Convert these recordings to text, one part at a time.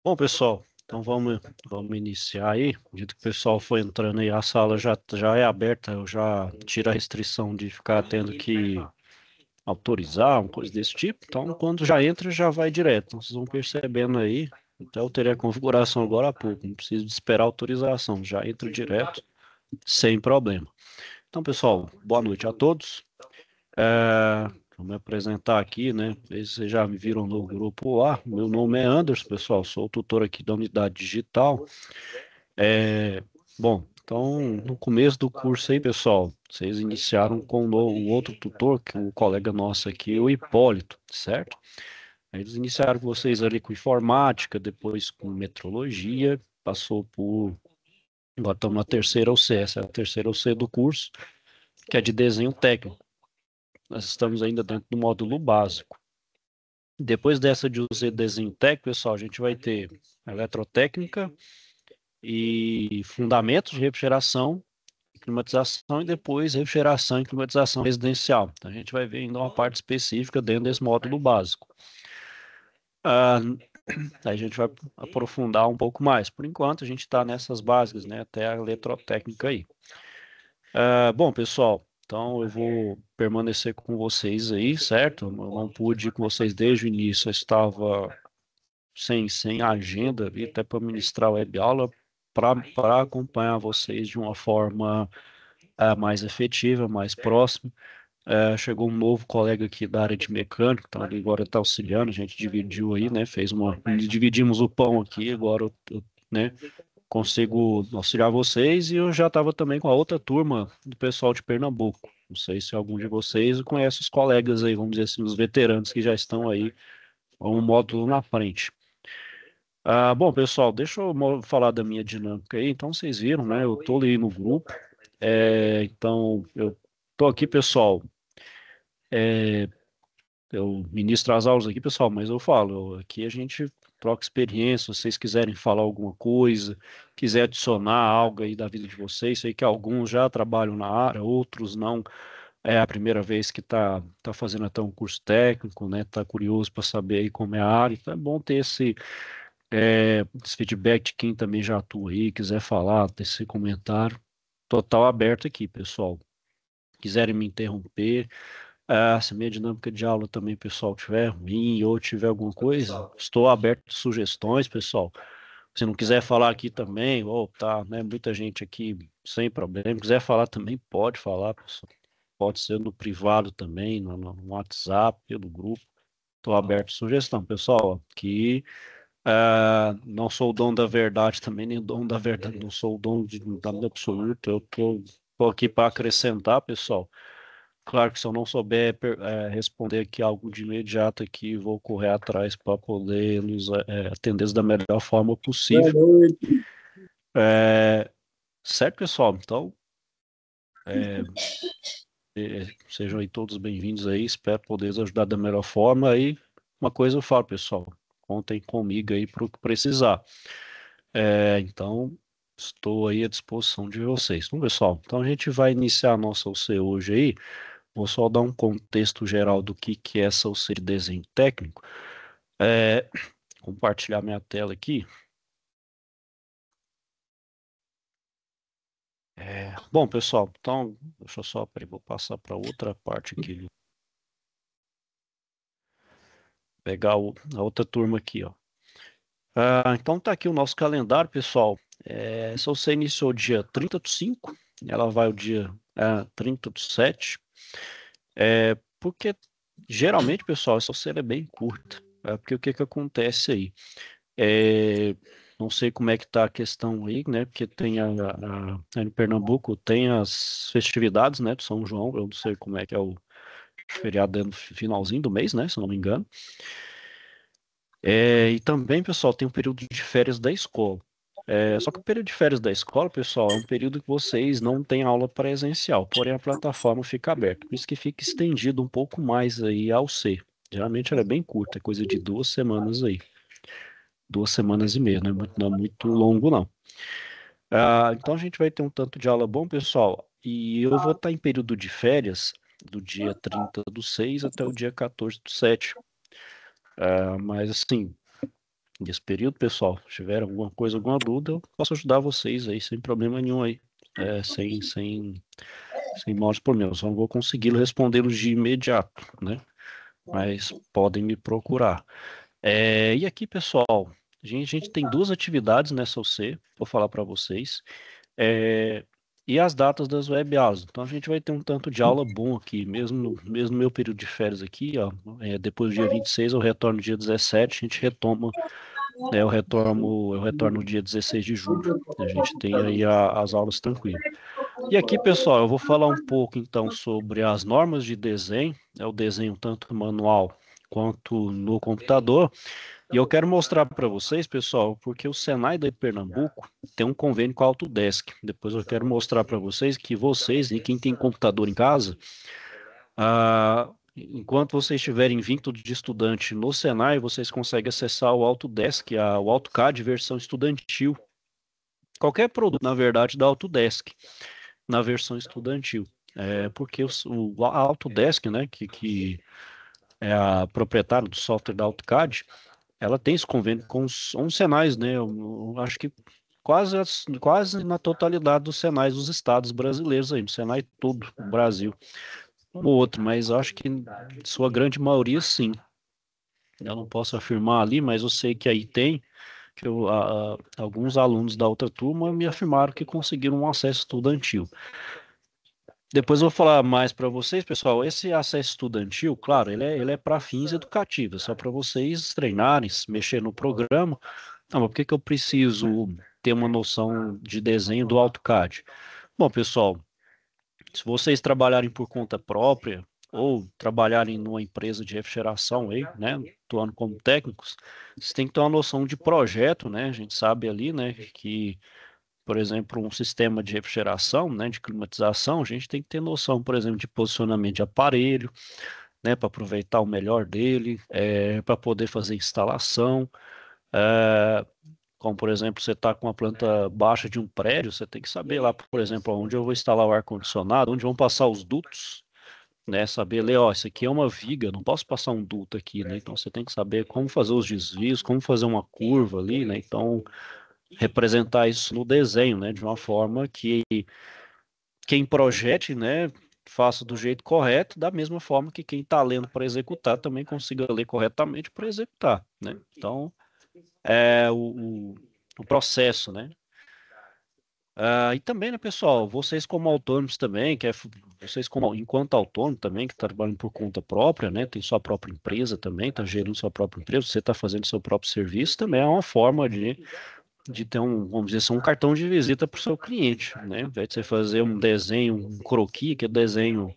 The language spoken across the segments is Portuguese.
Bom, pessoal, então vamos iniciar aí. À medida que o pessoal for entrando aí, a sala já é aberta, eu já tiro a restrição de ficar tendo que autorizar, uma coisa desse tipo. Então, quando já entra, já vai direto. Então, vocês vão percebendo aí. Até eu terei a configuração agora há pouco, não preciso de esperar autorização, já entra direto, sem problema. Então, pessoal, boa noite a todos. Vou me apresentar aqui, né? Vocês já me viram no grupo lá. Meu nome é Anderson, pessoal. Sou o tutor aqui da unidade digital. Bom, então no começo do curso aí, pessoal, vocês iniciaram com o outro tutor, que é um colega nosso aqui, o Hipólito, certo? Aí eles iniciaram com vocês ali com informática, depois com metrologia, passou por. Agora estamos na terceira OC, essa é a terceira OC do curso, que é de desenho técnico. Nós estamos ainda dentro do módulo básico. Depois dessa de UZ Desenho Técnico, pessoal, a gente vai ter eletrotécnica e fundamentos de refrigeração, climatização e depois refrigeração e climatização residencial. Então, a gente vai ver ainda uma parte específica dentro desse módulo básico. Ah, Aí a gente vai aprofundar um pouco mais. Por enquanto, a gente está nessas básicas, né, até a eletrotécnica aí. Bom, pessoal, então eu vou permanecer com vocês aí, certo? Eu não pude ir com vocês desde o início, eu estava sem agenda ali, até para ministrar web aula, para acompanhar vocês de uma forma mais efetiva, mais próxima. Chegou um novo colega aqui da área de mecânica, então ele agora está auxiliando, a gente dividiu aí, né? Dividimos o pão aqui, agora né, consigo auxiliar vocês e eu já estava também com a outra turma do pessoal de Pernambuco. Não sei se algum de vocês conhece os colegas aí, vamos dizer assim, os veteranos que já estão aí, um módulo na frente. Bom, pessoal, deixa eu falar da minha dinâmica aí. Então, vocês viram, né? Eu tô ali no grupo. Então, eu tô aqui, pessoal. Eu ministro as aulas aqui, pessoal, mas eu falo, aqui a gente troca experiência. Se vocês quiserem falar alguma coisa, quiser adicionar algo aí da vida de vocês, sei que alguns já trabalham na área, outros não. É a primeira vez que tá fazendo até um curso técnico, né? Tá curioso para saber aí como é a área. Então é bom ter esse feedback de quem também já atua aí, quiser falar, ter esse comentário, total aberto aqui, pessoal. Quiserem me interromper, se minha dinâmica de aula também, pessoal, tiver ruim ou tiver alguma coisa, estou aberto a sugestões, pessoal. Se não quiser falar aqui também, ou tá, né, muita gente aqui sem problema, quiser falar também, pode falar, pessoal. Pode ser no privado também, no WhatsApp, pelo grupo. Estou aberto a sugestão, pessoal. Aqui não sou o dono da verdade também, nem o dono da verdade, não sou o dono da vida absoluta. Eu tô aqui para acrescentar, pessoal. Claro que se eu não souber responder aqui algo de imediato aqui, vou correr atrás para poder nos atender da melhor forma Boa possível. noite. Certo, pessoal? Então, sejam aí todos bem-vindos aí. Espero poder ajudar da melhor forma. Aí, uma coisa eu falo, pessoal, contem comigo aí para o que precisar. Então, estou aí à disposição de vocês. Então, pessoal, então a gente vai iniciar a nossa UC hoje aí. Vou só dar um contexto geral do que é essa UC de desenho técnico. É, Compartilhar minha tela aqui. Bom, pessoal, então, deixa eu só, peraí, vou passar para outra parte aqui. Pegar a outra turma aqui, ó. Então tá aqui o nosso calendário, pessoal. Essa UC iniciou dia 30/5, ela vai o dia 30/7. Porque geralmente, pessoal, essa série é bem curta. Porque o que que acontece aí? É, não sei como é que tá a questão aí, né? Porque tem em Pernambuco tem as festividades, né, do São João. Eu não sei como é que é o feriado no finalzinho do mês, né? Se eu não me engano. E também, pessoal, tem um período de férias da escola. Só que o período de férias da escola, pessoal, é um período que vocês não têm aula presencial, porém a plataforma fica aberta. Por isso que fica estendido um pouco mais aí ao ser. Geralmente ela é bem curta, é coisa de 2 semanas aí. 2 semanas e meia, não é muito longo, não. Então a gente vai ter um tanto de aula bom, pessoal. E eu vou estar em período de férias do dia 30/6 até o dia 14/7. Mas assim, nesse período, pessoal. Se tiver alguma coisa, alguma dúvida, eu posso ajudar vocês aí, sem problema nenhum aí. Sem maiores problemas. Só não vou conseguir respondê-los de imediato, né? Mas podem me procurar. E aqui, pessoal, a gente tem duas atividades nessa UC, vou falar para vocês. E as datas das web aulas. Então a gente vai ter um tanto de aula bom aqui, mesmo no meu período de férias aqui, ó. Depois do dia 26 eu retorno no dia 17, a gente retoma, né, eu retorno no dia 16 de julho. A gente tem aí as aulas tranquilas. E aqui, pessoal, eu vou falar um pouco então sobre as normas de desenho, o desenho tanto manual quanto no computador. E eu quero mostrar para vocês, pessoal, porque o Senai de Pernambuco tem um convênio com a Autodesk. Depois eu quero mostrar para vocês que vocês, e quem tem computador em casa, enquanto vocês estiverem vindo de estudante no Senai, vocês conseguem acessar o Autodesk, o AutoCAD versão estudantil. Qualquer produto, na verdade, da Autodesk, na versão estudantil. Porque a Autodesk, né, que é a proprietária do software da AutoCAD, ela tem esse convênio com os Senais, né? Eu acho que quase na totalidade dos Senais dos estados brasileiros aí, no Senai todo, no Brasil. Um ou outro, mas eu acho que sua grande maioria sim. Eu não posso afirmar ali, mas eu sei que aí tem, que alguns alunos da outra turma me afirmaram que conseguiram um acesso estudantil. Depois eu vou falar mais para vocês, pessoal. Esse acesso estudantil, claro, ele é para fins educativos, só para vocês treinarem, mexer no programa. Não, mas por que que eu preciso ter uma noção de desenho do AutoCAD? Bom, pessoal, se vocês trabalharem por conta própria ou trabalharem numa empresa de refrigeração aí, né, atuando como técnicos, vocês têm que ter uma noção de projeto, né? A gente sabe ali, né, que, por exemplo, um sistema de refrigeração, né, de climatização, a gente tem que ter noção, por exemplo, de posicionamento de aparelho, né, para aproveitar o melhor dele, para poder fazer instalação. É, Como, por exemplo, você está com uma planta baixa de um prédio, você tem que saber lá, por exemplo, onde eu vou instalar o ar-condicionado, onde vão passar os dutos, né? Saber ler, ó, isso aqui é uma viga, não posso passar um duto aqui, né? Então você tem que saber como fazer os desvios, como fazer uma curva ali, né? Então, representar isso no desenho, né? De uma forma que quem projete, né? Faça do jeito correto, da mesma forma que quem está lendo para executar também consiga ler corretamente para executar, né? Então, o processo, né? E também, né, pessoal, vocês como autônomos também, vocês como, enquanto autônomo também, que trabalham por conta própria, né, tem sua própria empresa também, está gerindo sua própria empresa, você está fazendo seu próprio serviço, também é uma forma de ter vamos dizer assim, um cartão de visita para o seu cliente, né, ao invés de você fazer um desenho, um croquis, que é desenho,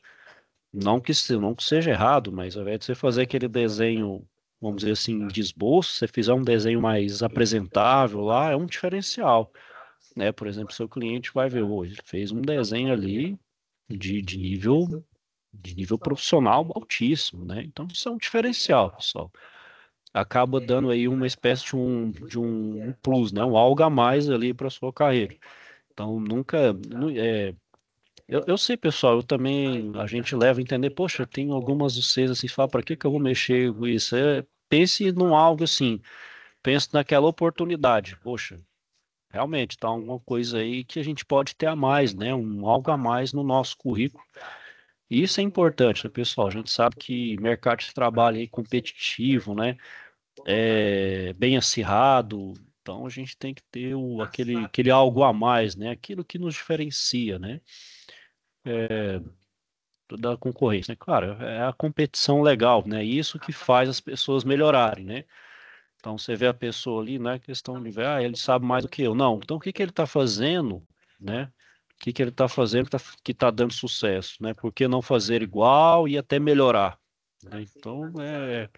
não que seja errado, mas ao invés de você fazer aquele desenho, vamos dizer assim, de esboço, você fizer um desenho mais apresentável lá, é um diferencial, né? Por exemplo, seu cliente vai ver, hoje ele fez um desenho ali de nível profissional altíssimo, né? Então isso é um diferencial, pessoal. Acaba dando aí uma espécie de um plus, né? Um algo a mais ali para sua carreira. Então nunca, eu sei, pessoal, eu também a gente leva a entender, poxa, tem algumas vocês assim, fala, para que que eu vou mexer com isso? Pense num algo assim, pense naquela oportunidade, poxa. Realmente, tá alguma coisa aí que a gente pode ter a mais, né? Algo a mais no nosso currículo. E isso é importante, né, pessoal? A gente sabe que mercado de trabalho aí competitivo, né? Bem acirrado. Então a gente tem que ter aquele algo a mais, né? Aquilo que nos diferencia, né? Da concorrência, né? Claro, é a competição legal, né? Isso que faz as pessoas melhorarem, né? Então você vê a pessoa ali, não é questão de ver, ele sabe mais do que eu. Não, então o que que ele está fazendo, né? O que que ele está fazendo que tá dando sucesso, né? Por que não fazer igual e até melhorar, né? Então é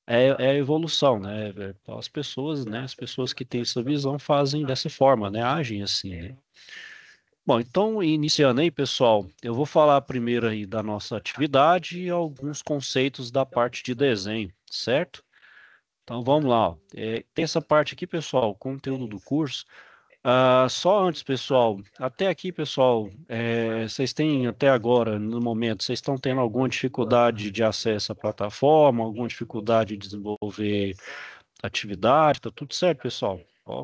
a evolução, né? Então, as pessoas, né? As pessoas que têm essa visão fazem dessa forma, né? Agem assim, né? Bom, então, iniciando aí, pessoal, eu vou falar primeiro aí da nossa atividade e alguns conceitos da parte de desenho, certo? Então vamos lá, ó. Tem essa parte aqui, pessoal, conteúdo do curso. Só antes, pessoal, até aqui, pessoal, vocês têm até agora, no momento, vocês estão tendo alguma dificuldade de acesso à plataforma, alguma dificuldade de desenvolver atividade, tá tudo certo, pessoal.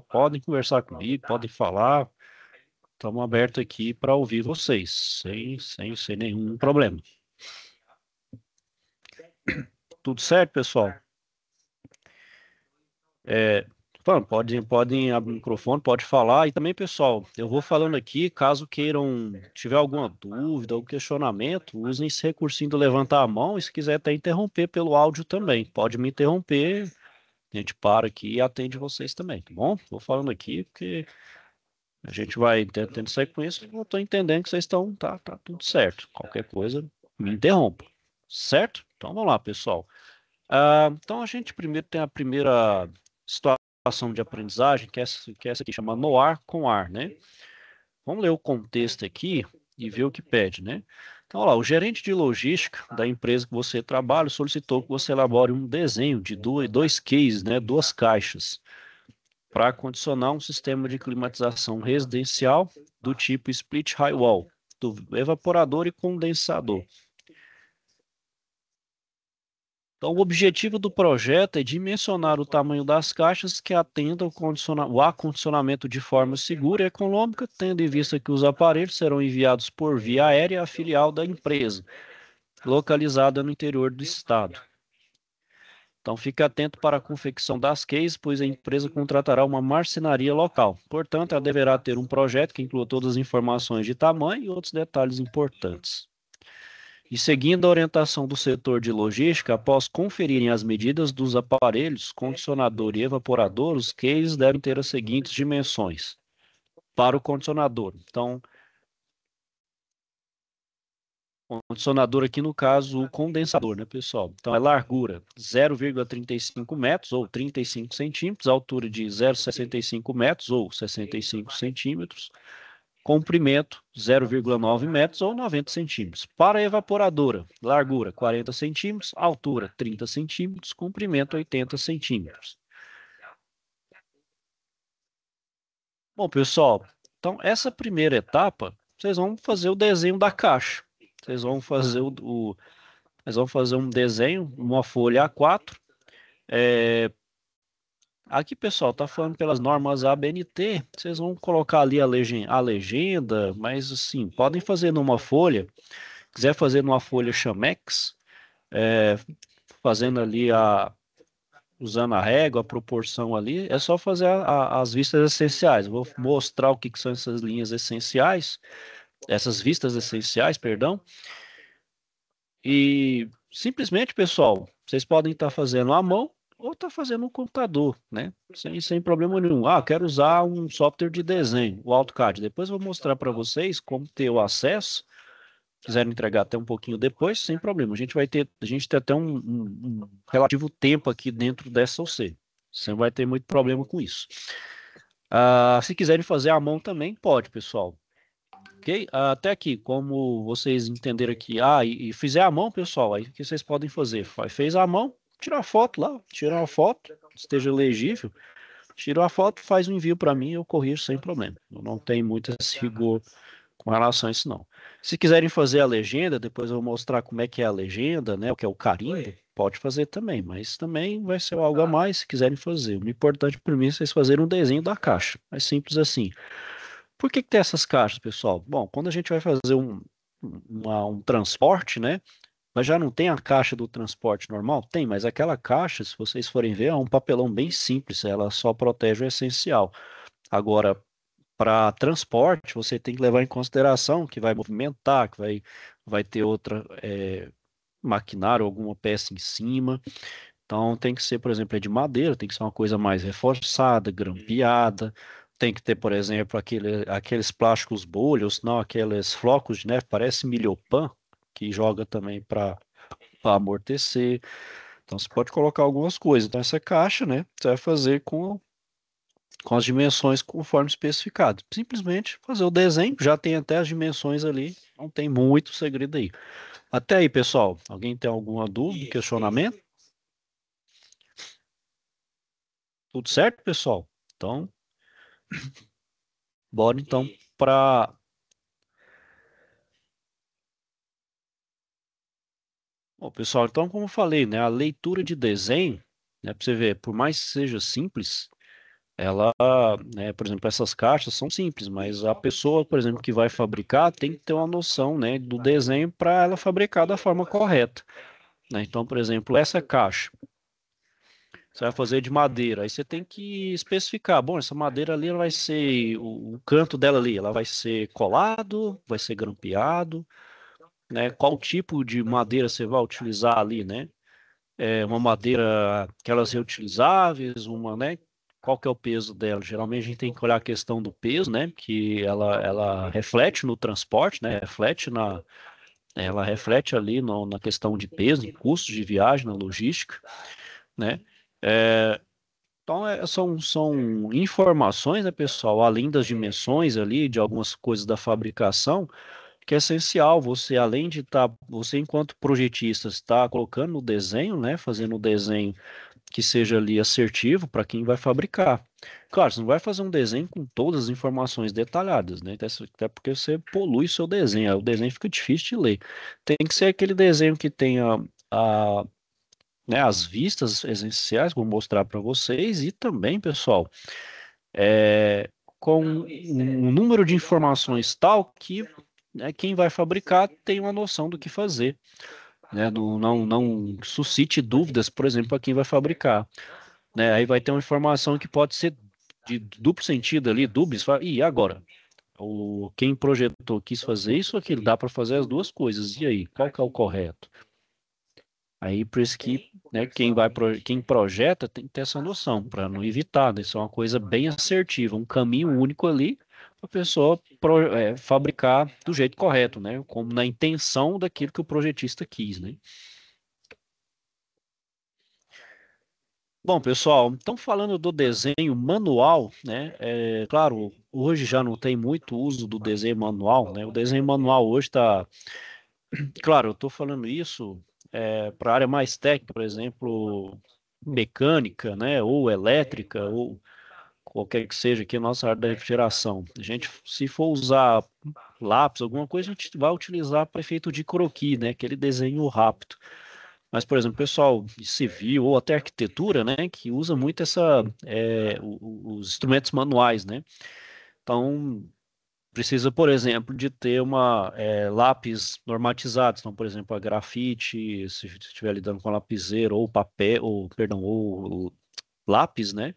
Podem conversar comigo, podem falar. Estamos abertos aqui para ouvir vocês, sem nenhum problema. Tudo certo, pessoal? Podem abrir o microfone, pode falar. E também, pessoal, eu vou falando aqui, caso queiram, tiver alguma dúvida ou questionamento, usem esse recursinho do levantar a mão e se quiser até interromper pelo áudio também. Pode me interromper, a gente para aqui e atende vocês também, tá bom? Vou falando aqui porque a gente vai tendo sequência e eu estou entendendo que vocês estão, tá tudo certo. Qualquer coisa, me interrompa, certo? Então vamos lá, pessoal. Então a gente primeiro tem a primeira situação de aprendizagem, que é essa aqui, chama no ar com ar, né? Vamos ler o contexto aqui e ver o que pede, né? Então, olha lá, o gerente de logística da empresa que você trabalha solicitou que você elabore um desenho de dois cases, né? Duas caixas, para condicionar um sistema de climatização residencial do tipo split high wall, do evaporador e condensador. Então, o objetivo do projeto é dimensionar o tamanho das caixas que atendam o acondicionamento de forma segura e econômica, tendo em vista que os aparelhos serão enviados por via aérea à filial da empresa, localizada no interior do estado. Então, fique atento para a confecção das cases, pois a empresa contratará uma marcenaria local. Portanto, ela deverá ter um projeto que inclua todas as informações de tamanho e outros detalhes importantes. E seguindo a orientação do setor de logística, após conferirem as medidas dos aparelhos, condicionador e evaporador, os cases devem ter as seguintes dimensões para o condicionador. Então, o condicionador aqui no caso, o condensador, né, pessoal? Então, é largura 0,35 metros ou 35 centímetros, altura de 0,65 metros ou 65 centímetros, comprimento 0,9 metros ou 90 centímetros. Para a evaporadora, largura 40 centímetros, altura 30 centímetros, comprimento 80 centímetros. Bom, pessoal, então essa primeira etapa, vocês vão fazer o desenho da caixa. Vocês vão fazer vocês vão fazer um desenho, uma folha A4. Aqui, pessoal, tá falando pelas normas ABNT, vocês vão colocar ali a legenda, mas assim, podem fazer numa folha, quiser fazer numa folha Chamex, é, fazendo ali usando a régua, a proporção ali, é só fazer as vistas essenciais. Eu vou mostrar o que que são essas linhas essenciais, essas vistas essenciais, perdão, e simplesmente, pessoal, vocês podem estar fazendo à mão ou estar fazendo no computador, né? Sem problema nenhum. Ah, quero usar um software de desenho, o AutoCAD. Depois eu vou mostrar para vocês como ter o acesso. Quiserem entregar até um pouquinho depois, sem problema. A gente tem até um relativo tempo aqui dentro dessa OC. Você não vai ter muito problema com isso. Se quiserem fazer à mão também, pode, pessoal. Ok? Até aqui, como vocês entenderam aqui. E fizer à mão, pessoal, aí o que vocês podem fazer? Fez à mão, tira a foto lá, tira uma foto, esteja legível, tira a foto, faz um envio para mim, eu corrijo sem problema. Eu não tenho muito esse rigor com relação a isso, não. Se quiserem fazer a legenda, depois eu vou mostrar como é que é a legenda, né? O que é o carimbo, pode fazer também, mas também vai ser algo a mais se quiserem fazer. O importante para mim é vocês fazerem um desenho da caixa. É simples assim. Por que que tem essas caixas, pessoal? Bom, quando a gente vai fazer um transporte, né? Mas já não tem a caixa do transporte normal? Tem, mas aquela caixa, se vocês forem ver, é um papelão bem simples, ela só protege o essencial. Agora, para transporte, você tem que levar em consideração que vai movimentar, que vai ter outra maquinário, alguma peça em cima. Então tem que ser, por exemplo, é de madeira, tem que ser uma coisa mais reforçada, grampeada. Tem que ter, por exemplo, aqueles plásticos bolhas, não aqueles flocos de neve, parece milhopan, que joga também para amortecer. Então você pode colocar algumas coisas. Então essa caixa, né, você vai fazer com as dimensões conforme especificado. Simplesmente fazer o desenho, já tem até as dimensões ali, não tem muito segredo aí. Até aí, pessoal, alguém tem alguma dúvida, questionamento? Tudo certo, pessoal? Então, bora então para. Bom, pessoal, então, como eu falei, né, a leitura de desenho, né? Para você ver, por mais que seja simples, ela, né, por exemplo, essas caixas são simples, mas a pessoa, por exemplo, que vai fabricar tem que ter uma noção, né, do desenho para ela fabricar da forma correta, né? Então, por exemplo, essa caixa, você vai fazer de madeira, aí você tem que especificar, bom, essa madeira ali ela vai ser, o canto dela ali, ela vai ser colado, vai ser grampeado, né? Qual tipo de madeira você vai utilizar ali, né? É uma madeira, aquelas reutilizáveis, uma, né? Qual que é o peso dela? Geralmente a gente tem que olhar a questão do peso, né? Que ela reflete no transporte, né? Ela reflete ali na questão de peso, em custos de viagem, na logística, né? É, então, são informações, né, pessoal, além das dimensões ali, de algumas coisas da fabricação, que é essencial você, além de estar, você enquanto projetista, está colocando no desenho, né, fazendo o desenho que seja ali assertivo para quem vai fabricar. Claro, você não vai fazer um desenho com todas as informações detalhadas, né, até porque você polui seu desenho, aí o desenho fica difícil de ler. Tem que ser aquele desenho que tenha a né, as vistas essenciais, vou mostrar para vocês, e também, pessoal, é, com um número de informações tal que né, quem vai fabricar tem uma noção do que fazer, né, não suscite dúvidas, por exemplo, a quem vai fabricar, né, aí vai ter uma informação que pode ser de duplo sentido ali, dúbios, e agora? Quem projetou quis fazer isso ou aquilo, dá para fazer as duas coisas, e aí, qual que é o correto? Aí, por isso que, né, quem projeta tem que ter essa noção, para não evitar, né? Isso é uma coisa bem assertiva, um caminho único ali para a pessoa fabricar do jeito correto, né? Como na intenção daquilo que o projetista quis, né? Bom, pessoal, então falando do desenho manual, né? Claro, hoje já não tem muito uso do desenho manual, né? O desenho manual hoje está, claro, eu estou falando isso para a área mais técnica, por exemplo, mecânica, né, ou elétrica, ou qualquer que seja aqui a nossa área da refrigeração. A gente, se for usar lápis, alguma coisa, a gente vai utilizar para efeito de croquis, né, aquele desenho rápido. Mas, por exemplo, pessoal de civil ou até arquitetura, né, que usa muito os instrumentos manuais, né. Então, precisa, por exemplo, de ter lápis normatizados. Então, por exemplo, a grafite, se estiver lidando com lapiseira ou papel, ou, perdão, ou lápis, né?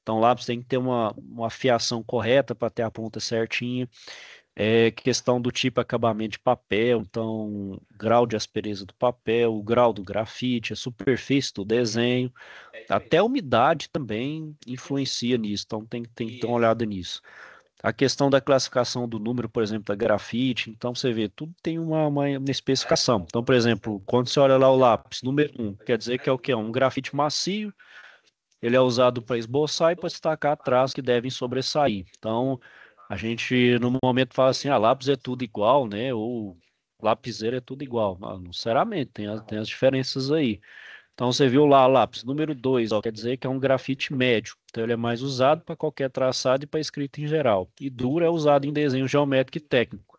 Então, o lápis tem que ter uma afiação correta para ter a ponta certinha. Questão do tipo acabamento de papel, então, grau de aspereza do papel, o grau do grafite, a superfície do desenho, até a umidade também influencia nisso. Então, tem que ter uma olhada nisso. A questão da classificação do número, por exemplo, da grafite, então você vê, tudo tem uma especificação. Então, por exemplo, quando você olha lá o lápis, número um, quer dizer que é o quê? Um grafite macio, ele é usado para esboçar e para destacar traços que devem sobressair. Então, a gente no momento fala assim, lápis é tudo igual, né? Ou lapiseira é tudo igual. Não, sinceramente, tem as diferenças aí. Então você viu lá lápis número 2, ó, quer dizer que é um grafite médio. Então ele é mais usado para qualquer traçado e para escrita em geral. E duro é usado em desenho geométrico e técnico.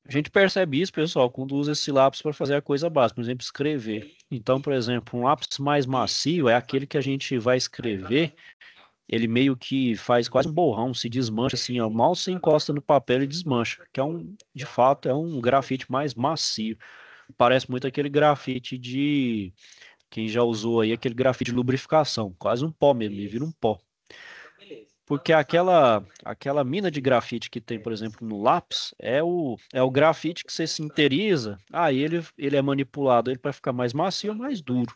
A gente percebe isso, pessoal, quando usa esse lápis para fazer a coisa básica, por exemplo, escrever. Então, por exemplo, um lápis mais macio é aquele que a gente vai escrever, ele meio que faz quase um borrão, se desmancha assim, ó, mal se encosta no papel e desmancha, que de fato, é um grafite mais macio. Parece muito aquele grafite de quem já usou aí aquele grafite de lubrificação, quase um pó mesmo, ele vira um pó. Porque aquela mina de grafite que tem, por exemplo, no lápis, é o grafite que você sinteriza, aí ele é manipulado ele para ficar mais macio ou mais duro.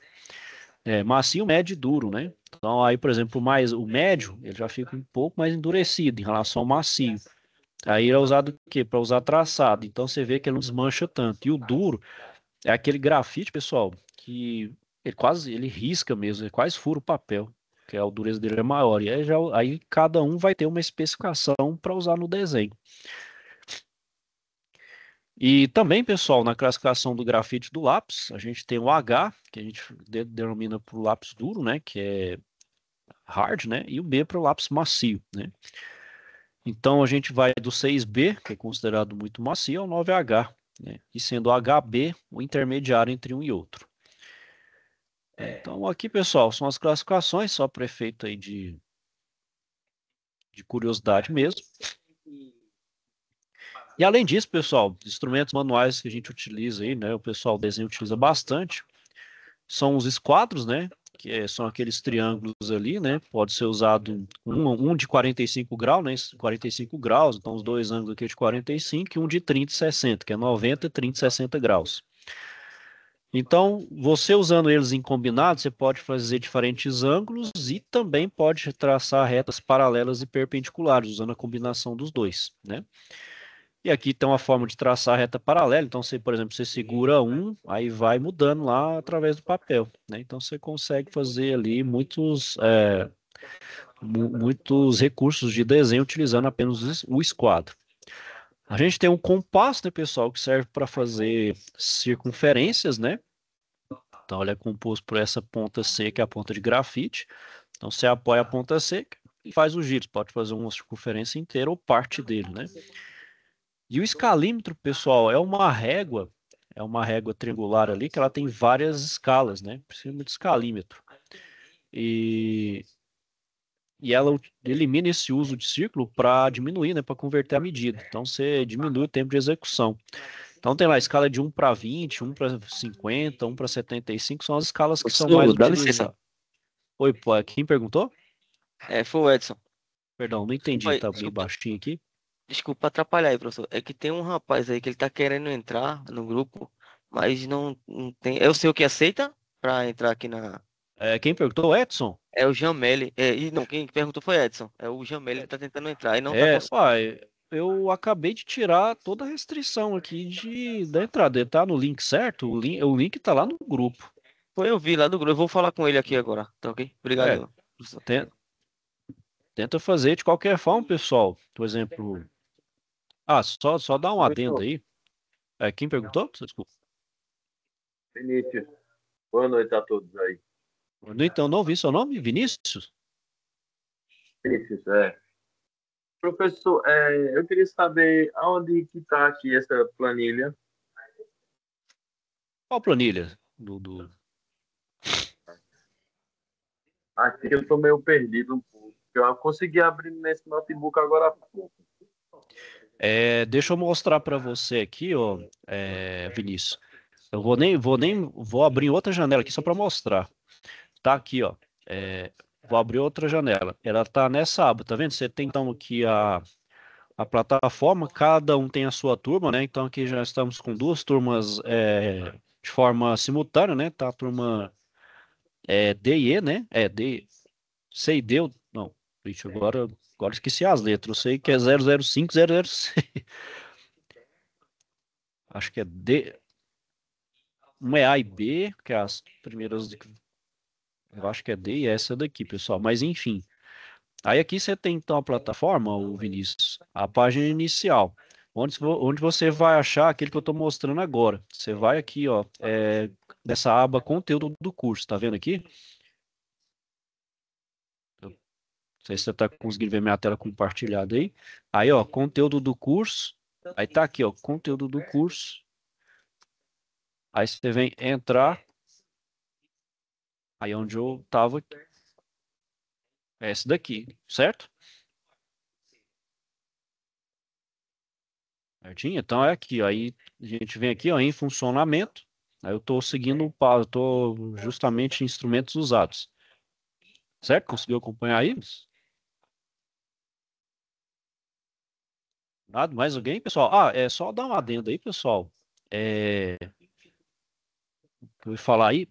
Macio, médio e duro, né? Então aí, por exemplo, o médio, ele já fica um pouco mais endurecido em relação ao macio. Aí ele é usado o quê? Para usar traçado. Então você vê que ele não desmancha tanto. E o duro é aquele grafite, pessoal, que ele risca mesmo, ele quase fura o papel, que a dureza dele é maior. E aí cada um vai ter uma especificação para usar no desenho. E também, pessoal, na classificação do grafite do lápis, a gente tem o H, que a gente denomina para o lápis duro, né, que é hard, né, e o B para o lápis macio, né. Então a gente vai do 6B, que é considerado muito macio, ao 9H, né, e sendo o HB o intermediário entre um e outro. Então, aqui, pessoal, são as classificações, só para efeito aí de curiosidade mesmo. E além disso, pessoal, instrumentos manuais que a gente utiliza aí, né? O pessoal do desenho utiliza bastante. São os esquadros, né? São aqueles triângulos ali, né? Pode ser usado um de 45 graus, né? 45 graus, então os dois ângulos aqui de 45 e um de 30 e 60, que é 90, 30 e 60 graus. Então, você usando eles em combinado, você pode fazer diferentes ângulos e também pode traçar retas paralelas e perpendiculares, usando a combinação dos dois, né? E aqui tem uma forma de traçar a reta paralela. Então, você, por exemplo, você segura um, aí vai mudando lá através do papel, né? Então, você consegue fazer ali muitos recursos de desenho utilizando apenas o esquadro. A gente tem um compasso, né, pessoal, que serve para fazer circunferências, né? Então, ele é composto por essa ponta C, que é a ponta de grafite. Então, você apoia a ponta C e faz os giros. Pode fazer uma circunferência inteira ou parte dele, né? E o escalímetro, pessoal, é uma régua triangular ali que ela tem várias escalas, né? Precisa de escalímetro. E, e ela elimina esse uso de círculo para diminuir, né? Para converter a medida. Então você diminui o tempo de execução. Então tem lá a escala de 1 para 20, 1 para 50, 1 para 75, são as escalas que são mais Professor, dá licença. utilizadas. Oi, pô, quem perguntou? Foi o Edson. Perdão, não Desculpa entendi, aí, tá meio desculpa, baixinho aqui. desculpa atrapalhar aí, professor. É que tem um rapaz aí que ele tá querendo entrar no grupo, mas não tem. Eu sei o que aceita pra entrar aqui na. Quem perguntou? Edson? É o Jameli. E não, quem perguntou foi Edson. É o Jameli que tá tentando entrar e não tá conseguindo. Uai, eu acabei de tirar toda a restrição aqui da entrada. Ele tá no link certo? O link tá lá no grupo. Foi eu vi lá do grupo. Eu vou falar com ele aqui agora. Tá ok? É, Obrigado, professor. ten- tenta fazer de qualquer forma, pessoal. Por exemplo, só dá um adendo Professor aí. Quem perguntou? Desculpa. Vinícius, boa noite a todos aí. Então, não vi seu nome, Vinícius? Vinícius, Professor, eu queria saber aonde que está aqui essa planilha. Qual planilha? Do... Aqui eu estou meio perdido um pouco. Eu consegui abrir nesse notebook agora há pouco. Deixa eu mostrar para você aqui, ó, Vinícius. Eu vou abrir outra janela aqui só para mostrar. Tá aqui, ó. Vou abrir outra janela. Ela tá nessa aba, tá vendo? Você tem então aqui a plataforma, cada um tem a sua turma, né? Então aqui já estamos com duas turmas de forma simultânea, né? Tá a turma D e E, né? C e D, não. Vixe, agora esqueci as letras. Eu sei que é 005, 006. Acho que é D. Uma é A e B, que é as primeiras. Eu acho que é D e essa daqui, pessoal. Mas enfim. Aí aqui você tem então a plataforma, o Vinícius, a página inicial, onde você vai achar aquele que eu estou mostrando agora. Você vai aqui, ó, nessa aba conteúdo do curso, tá vendo aqui? Eu não sei se você está conseguindo ver minha tela compartilhada aí. Aí, ó, conteúdo do curso. Aí tá aqui, ó, conteúdo do curso. Aí você vem entrar. Aí onde eu tava, é esse daqui, certo? Certinho? Então é aqui, ó. Aí a gente vem aqui, ó, em funcionamento. Aí eu estou seguindo eu estou justamente em instrumentos usados. Certo? Conseguiu acompanhar aí? Nada, mais alguém, pessoal? É só dar uma adenda aí, pessoal. Que eu ia falar aí.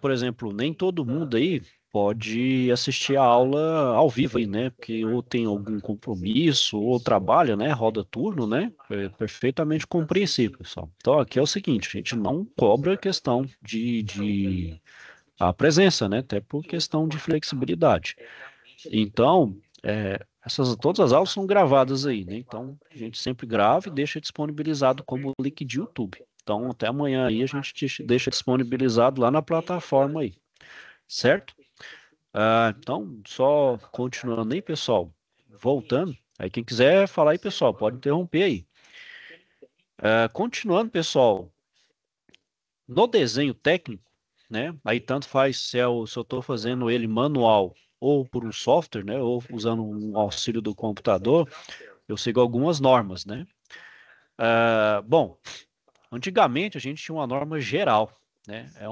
Por exemplo, nem todo mundo aí pode assistir a aula ao vivo aí, né? Porque ou tem algum compromisso, ou trabalha, né? Roda turno, né? É perfeitamente compreensível, pessoal. Então, aqui é o seguinte, a gente não cobra questão de a presença, né? Até por questão de flexibilidade. Então, todas as aulas são gravadas aí, né? Então, a gente sempre grava e deixa disponibilizado como link de YouTube. Então, até amanhã aí a gente deixa disponibilizado lá na plataforma aí, certo? Então, só continuando aí, pessoal, voltando. Aí, quem quiser falar aí, pessoal, pode interromper aí. Continuando, pessoal, no desenho técnico, né? Aí tanto faz se eu estou fazendo ele manual ou por um software, né? Ou usando um auxílio do computador, eu sigo algumas normas, né? Bom, antigamente a gente tinha uma norma geral, né? Era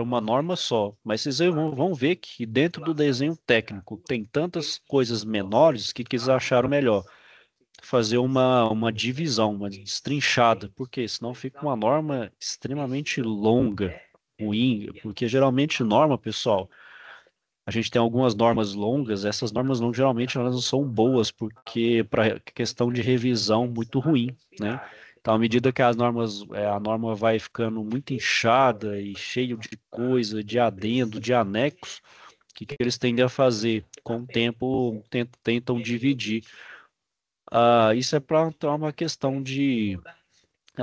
uma norma só, mas vocês vão ver que dentro do desenho técnico tem tantas coisas menores que eles acharam melhor fazer uma divisão, uma destrinchada, porque senão fica uma norma extremamente longa, ruim, porque geralmente norma, pessoal, a gente tem algumas normas longas, essas normas não, geralmente elas não são boas, porque para questão de revisão muito ruim, né? Então, à medida que a norma vai ficando muito inchada e cheio de coisa, de adendo, de anexo, o que eles tendem a fazer? Com o tempo, tentam dividir. Isso é para uma questão de.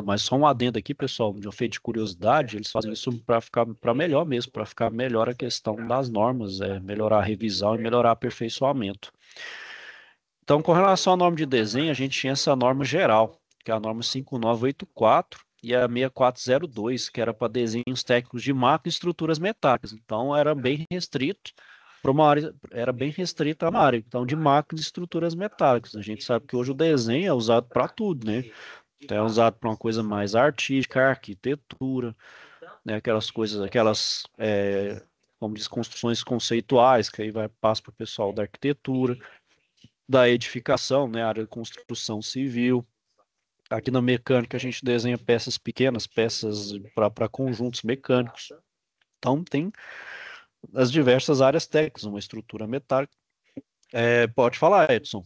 Mas só um adendo aqui, pessoal, de um feito de curiosidade, eles fazem isso para ficar para melhor mesmo, para ficar melhor a questão das normas, melhorar a revisão e melhorar o aperfeiçoamento. Então, com relação à norma de desenho, a gente tinha essa norma geral, que é a norma 5984 e a 6402, que era para desenhos técnicos de macro e estruturas metálicas. Então, era bem restrito para uma área, era bem restrita a uma área, então, de macro e estruturas metálicas. A gente sabe que hoje o desenho é usado para tudo, né? Então, é usado para uma coisa mais artística, arquitetura, né? Aquelas coisas, como diz, construções conceituais, que aí passa para o pessoal da arquitetura, da edificação, né? Área de construção civil. Aqui na mecânica a gente desenha peças pequenas, peças para conjuntos mecânicos. Então tem as diversas áreas técnicas, uma estrutura metálica. Pode falar, Edson.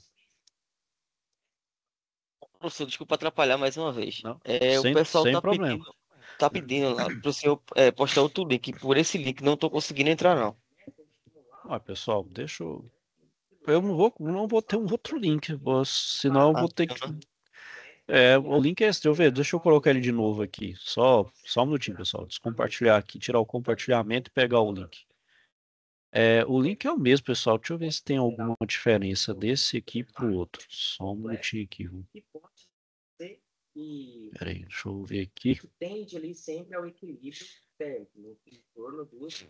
Professor, desculpa atrapalhar mais uma vez. Não, O pessoal sem problema. tá pedindo lá para o senhor postar outro link. Por esse link não tô conseguindo entrar, não. Pessoal, deixa eu. Eu não vou ter um outro link, senão eu Ah, vou ter que. O link é esse, deixa eu ver, deixa eu colocar ele de novo aqui. Só um minutinho, pessoal. Descompartilhar aqui, tirar o compartilhamento e pegar o link. O link é o mesmo, pessoal. Deixa eu ver se tem alguma diferença desse aqui para o outro. Só um minutinho aqui. Peraí, deixa eu ver aqui. Tende ali sempre ao equilíbrio térmico, em torno dos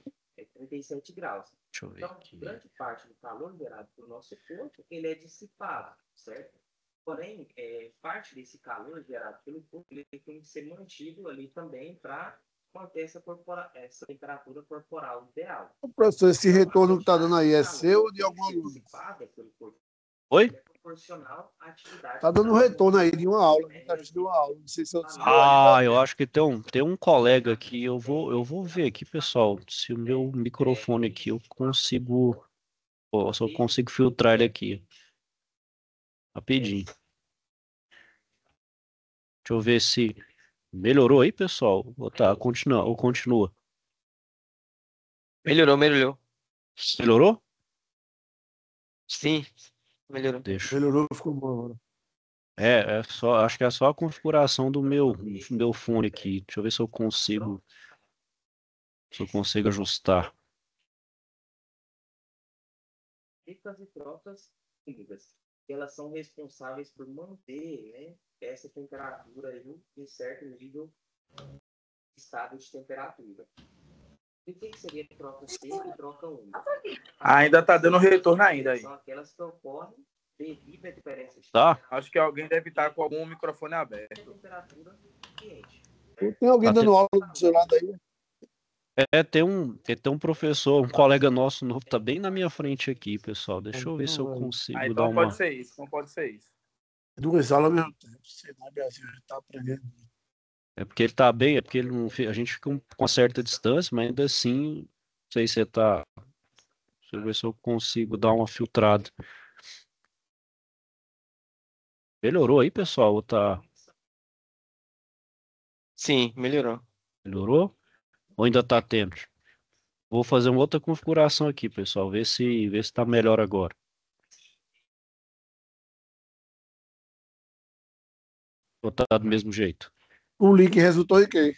37 graus. Deixa eu ver Então, aqui. grande parte do calor gerado pelo nosso corpo, ele é dissipado, certo? Porém, parte desse calor gerado pelo corpo, ele tem que ser mantido ali também para manter essa temperatura corporal ideal. Professor, esse Então, retorno que está dando aí é calor seu ou de tem que algum ser aluno? dissipado pelo corpo, Oi? é proporcional à atividade. Está dando um retorno aí de uma aula, muita gente deu uma aula. Não sei se eu deu aí. Eu acho que tem um colega aqui. Eu vou ver aqui, pessoal, se o meu microfone aqui eu consigo. Se eu consigo filtrar ele aqui. Rapidinho. Deixa eu ver se melhorou aí, pessoal. Ou continua. melhorou, melhorou. Melhorou? Sim, melhorou. Deixa. Melhorou, ficou bom agora. Acho que é só a configuração do meu fone aqui. Deixa eu ver se eu consigo ajustar. Ricas e trocas úmidas, que elas são responsáveis por manter, né, essa temperatura aí em certo nível estado de temperatura. E o que seria troca seca e troca úmida? Ainda tá dando retorno ainda aí. São aquelas que ocorrem devido à diferença de Tá? Acho que alguém deve estar com algum microfone aberto. temperatura ambiente. Tem alguém Tá dando aula do seu lado aí? Tem um professor, um colega nosso novo, tá bem na minha frente aqui, pessoal. Deixa eu ver se eu consigo dar Então uma. pode ser isso. Não pode ser isso. Duas aulas ao mesmo tempo. Sei lá, Brasil, a gente está aprendendo. É porque ele tá bem, é porque ele não, a gente fica com uma certa distância, mas ainda assim, não sei se você tá. Deixa eu ver se eu consigo dar uma filtrada. Melhorou aí, pessoal? Ou tá? Sim, melhorou. Melhorou? Ou ainda tá tendo? Vou fazer uma outra configuração aqui, pessoal. Ver se tá melhor agora. Ou tá do mesmo jeito? O link resultou em quê?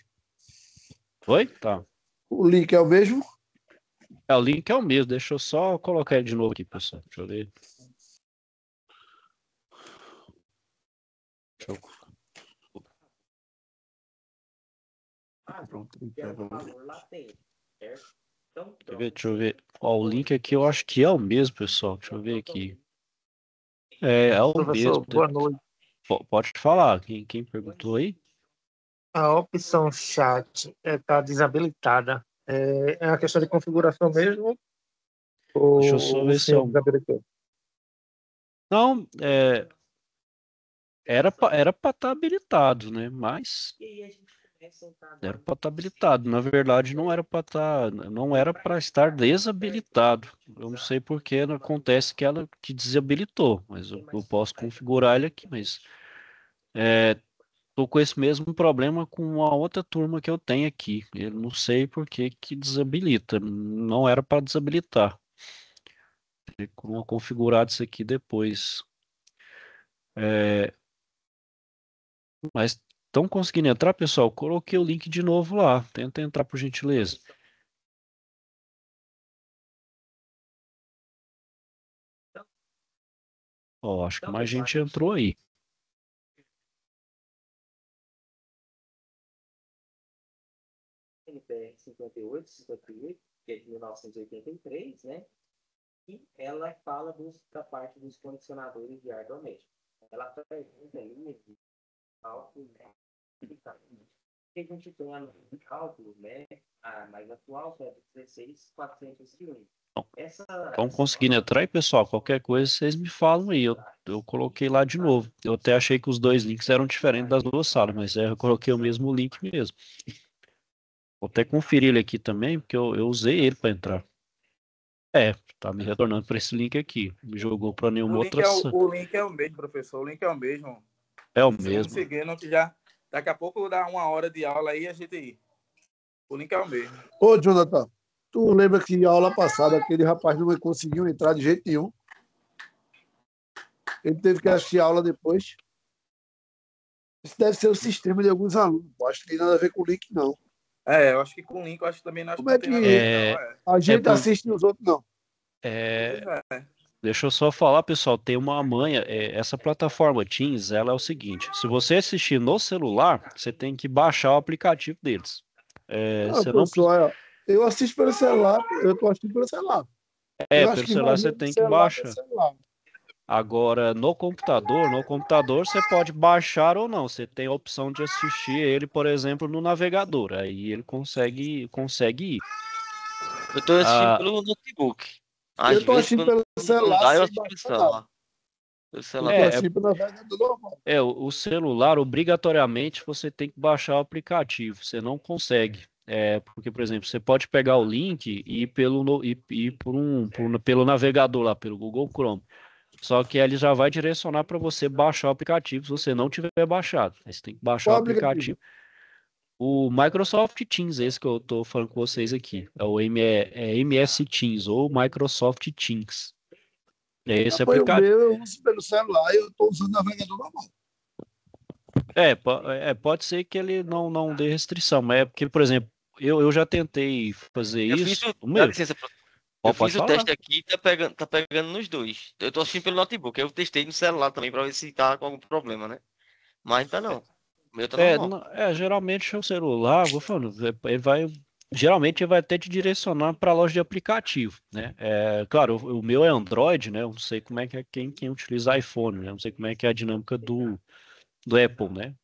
Oi? Tá. O link é o mesmo? O link é o mesmo. Deixa eu só colocar ele de novo aqui, pessoal. Deixa eu ver. Deixa eu Pronto, que é um então, valor latente, certo? Então, Deixa eu ver. Ó, o link aqui eu acho que é o mesmo, pessoal. Deixa eu ver aqui. É o Professor, mesmo. boa noite. Pode falar. Quem perguntou aí? A opção chat está desabilitada. É uma questão de configuração mesmo? Deixa eu só Ou o ver se é senhor um. desabilitou? Não, era para estar habilitado, né? Mas e aí a gente começa a entrar era agora para estar habilitado. Na verdade, não era para estar desabilitado. Eu não sei por que acontece que ela que desabilitou, mas eu posso configurar ele aqui, mas tô com esse mesmo problema com a outra turma que eu tenho aqui. Eu não sei por que que desabilita. Não era para desabilitar. Tem como configurar isso aqui depois. Mas estão conseguindo entrar, pessoal? Coloquei o link de novo lá. Tenta entrar, por gentileza. Ó, acho que mais gente entrou aí. NPR 58, que é de 1983, né? E ela fala da parte dos condicionadores de ar doméstico. Ela pergunta ali cálculo, né? Que a gente tem no cálculo, né? A mais atual, que é de 16.401. Estão conseguindo entrar aí, pessoal? Qualquer coisa, vocês me falam aí. Eu coloquei lá de novo. Eu até achei que os dois links eram diferentes das duas salas, mas eu coloquei o mesmo link mesmo. Vou até conferir ele aqui também, porque eu usei ele para entrar. Tá me retornando para esse link aqui. Me jogou para nenhuma outra. O link é o mesmo, professor. O link é o mesmo. É o Vamos mesmo. seguindo, que já daqui a pouco dá 1 hora de aula aí a gente ir. O link é o mesmo. Ô, Jonathan, tu lembra que a aula passada aquele rapaz não conseguiu entrar de jeito nenhum? Ele teve que assistir a aula depois. Isso deve ser o sistema de alguns alunos. Pô. Acho que não tem nada a ver com o link, não. Eu acho que com o link, eu acho que também não, acho Como que é não tem nada a ver, que não. a gente por- assiste nos outros, não? É, Pois é. Deixa eu só falar, pessoal, tem uma manha. Essa plataforma Teams, ela é o seguinte: se você assistir no celular, você tem que baixar o aplicativo deles. Não, Você não precisa. pessoal, eu assisto pelo celular, eu estou assistindo pelo celular. Eu acho Pelo que celular você maioria do tem que celular é baixar. celular. Agora, no computador você pode baixar ou não. Você tem a opção de assistir ele, por exemplo, no navegador. Aí ele consegue ir. Eu tô assistindo Ah, pelo notebook. Às Eu estou vezes, assistindo pelo quando não celular dá, eu sem assisto pelo baixar nada. celular. Pelo Eu celular estou é, também. assistindo pelo navegador normal. o celular, obrigatoriamente, você tem que baixar o aplicativo. Você não consegue. Porque, por exemplo, você pode pegar o link e ir pelo navegador lá, pelo Google Chrome. Só que ele já vai direcionar para você baixar o aplicativo se você não tiver baixado. Aí você tem que baixar o Qual aplicativo? aplicativo. O Microsoft Teams, esse que eu estou falando com vocês aqui. É o MS Teams ou Microsoft Teams. É esse Apoio o aplicativo. meu, eu uso pelo celular e eu estou usando o navegador normal. Pode ser que ele não dê restrição, mas é porque, por exemplo, eu já tentei fazer Eu fiz isso. O dá meu, licença, eu pode fiz o falar. teste aqui e tá pegando nos dois. Eu tô assistindo pelo notebook. Eu testei no celular também pra ver se tá com algum problema, né? Mas não tá não. O meu tá normal. Geralmente o celular, vou falando, geralmente ele vai até te direcionar para a loja de aplicativo, né? Claro, o meu é Android, né? Eu não sei como é que é quem utiliza iPhone, né? Eu não sei como é que é a dinâmica do Apple, né?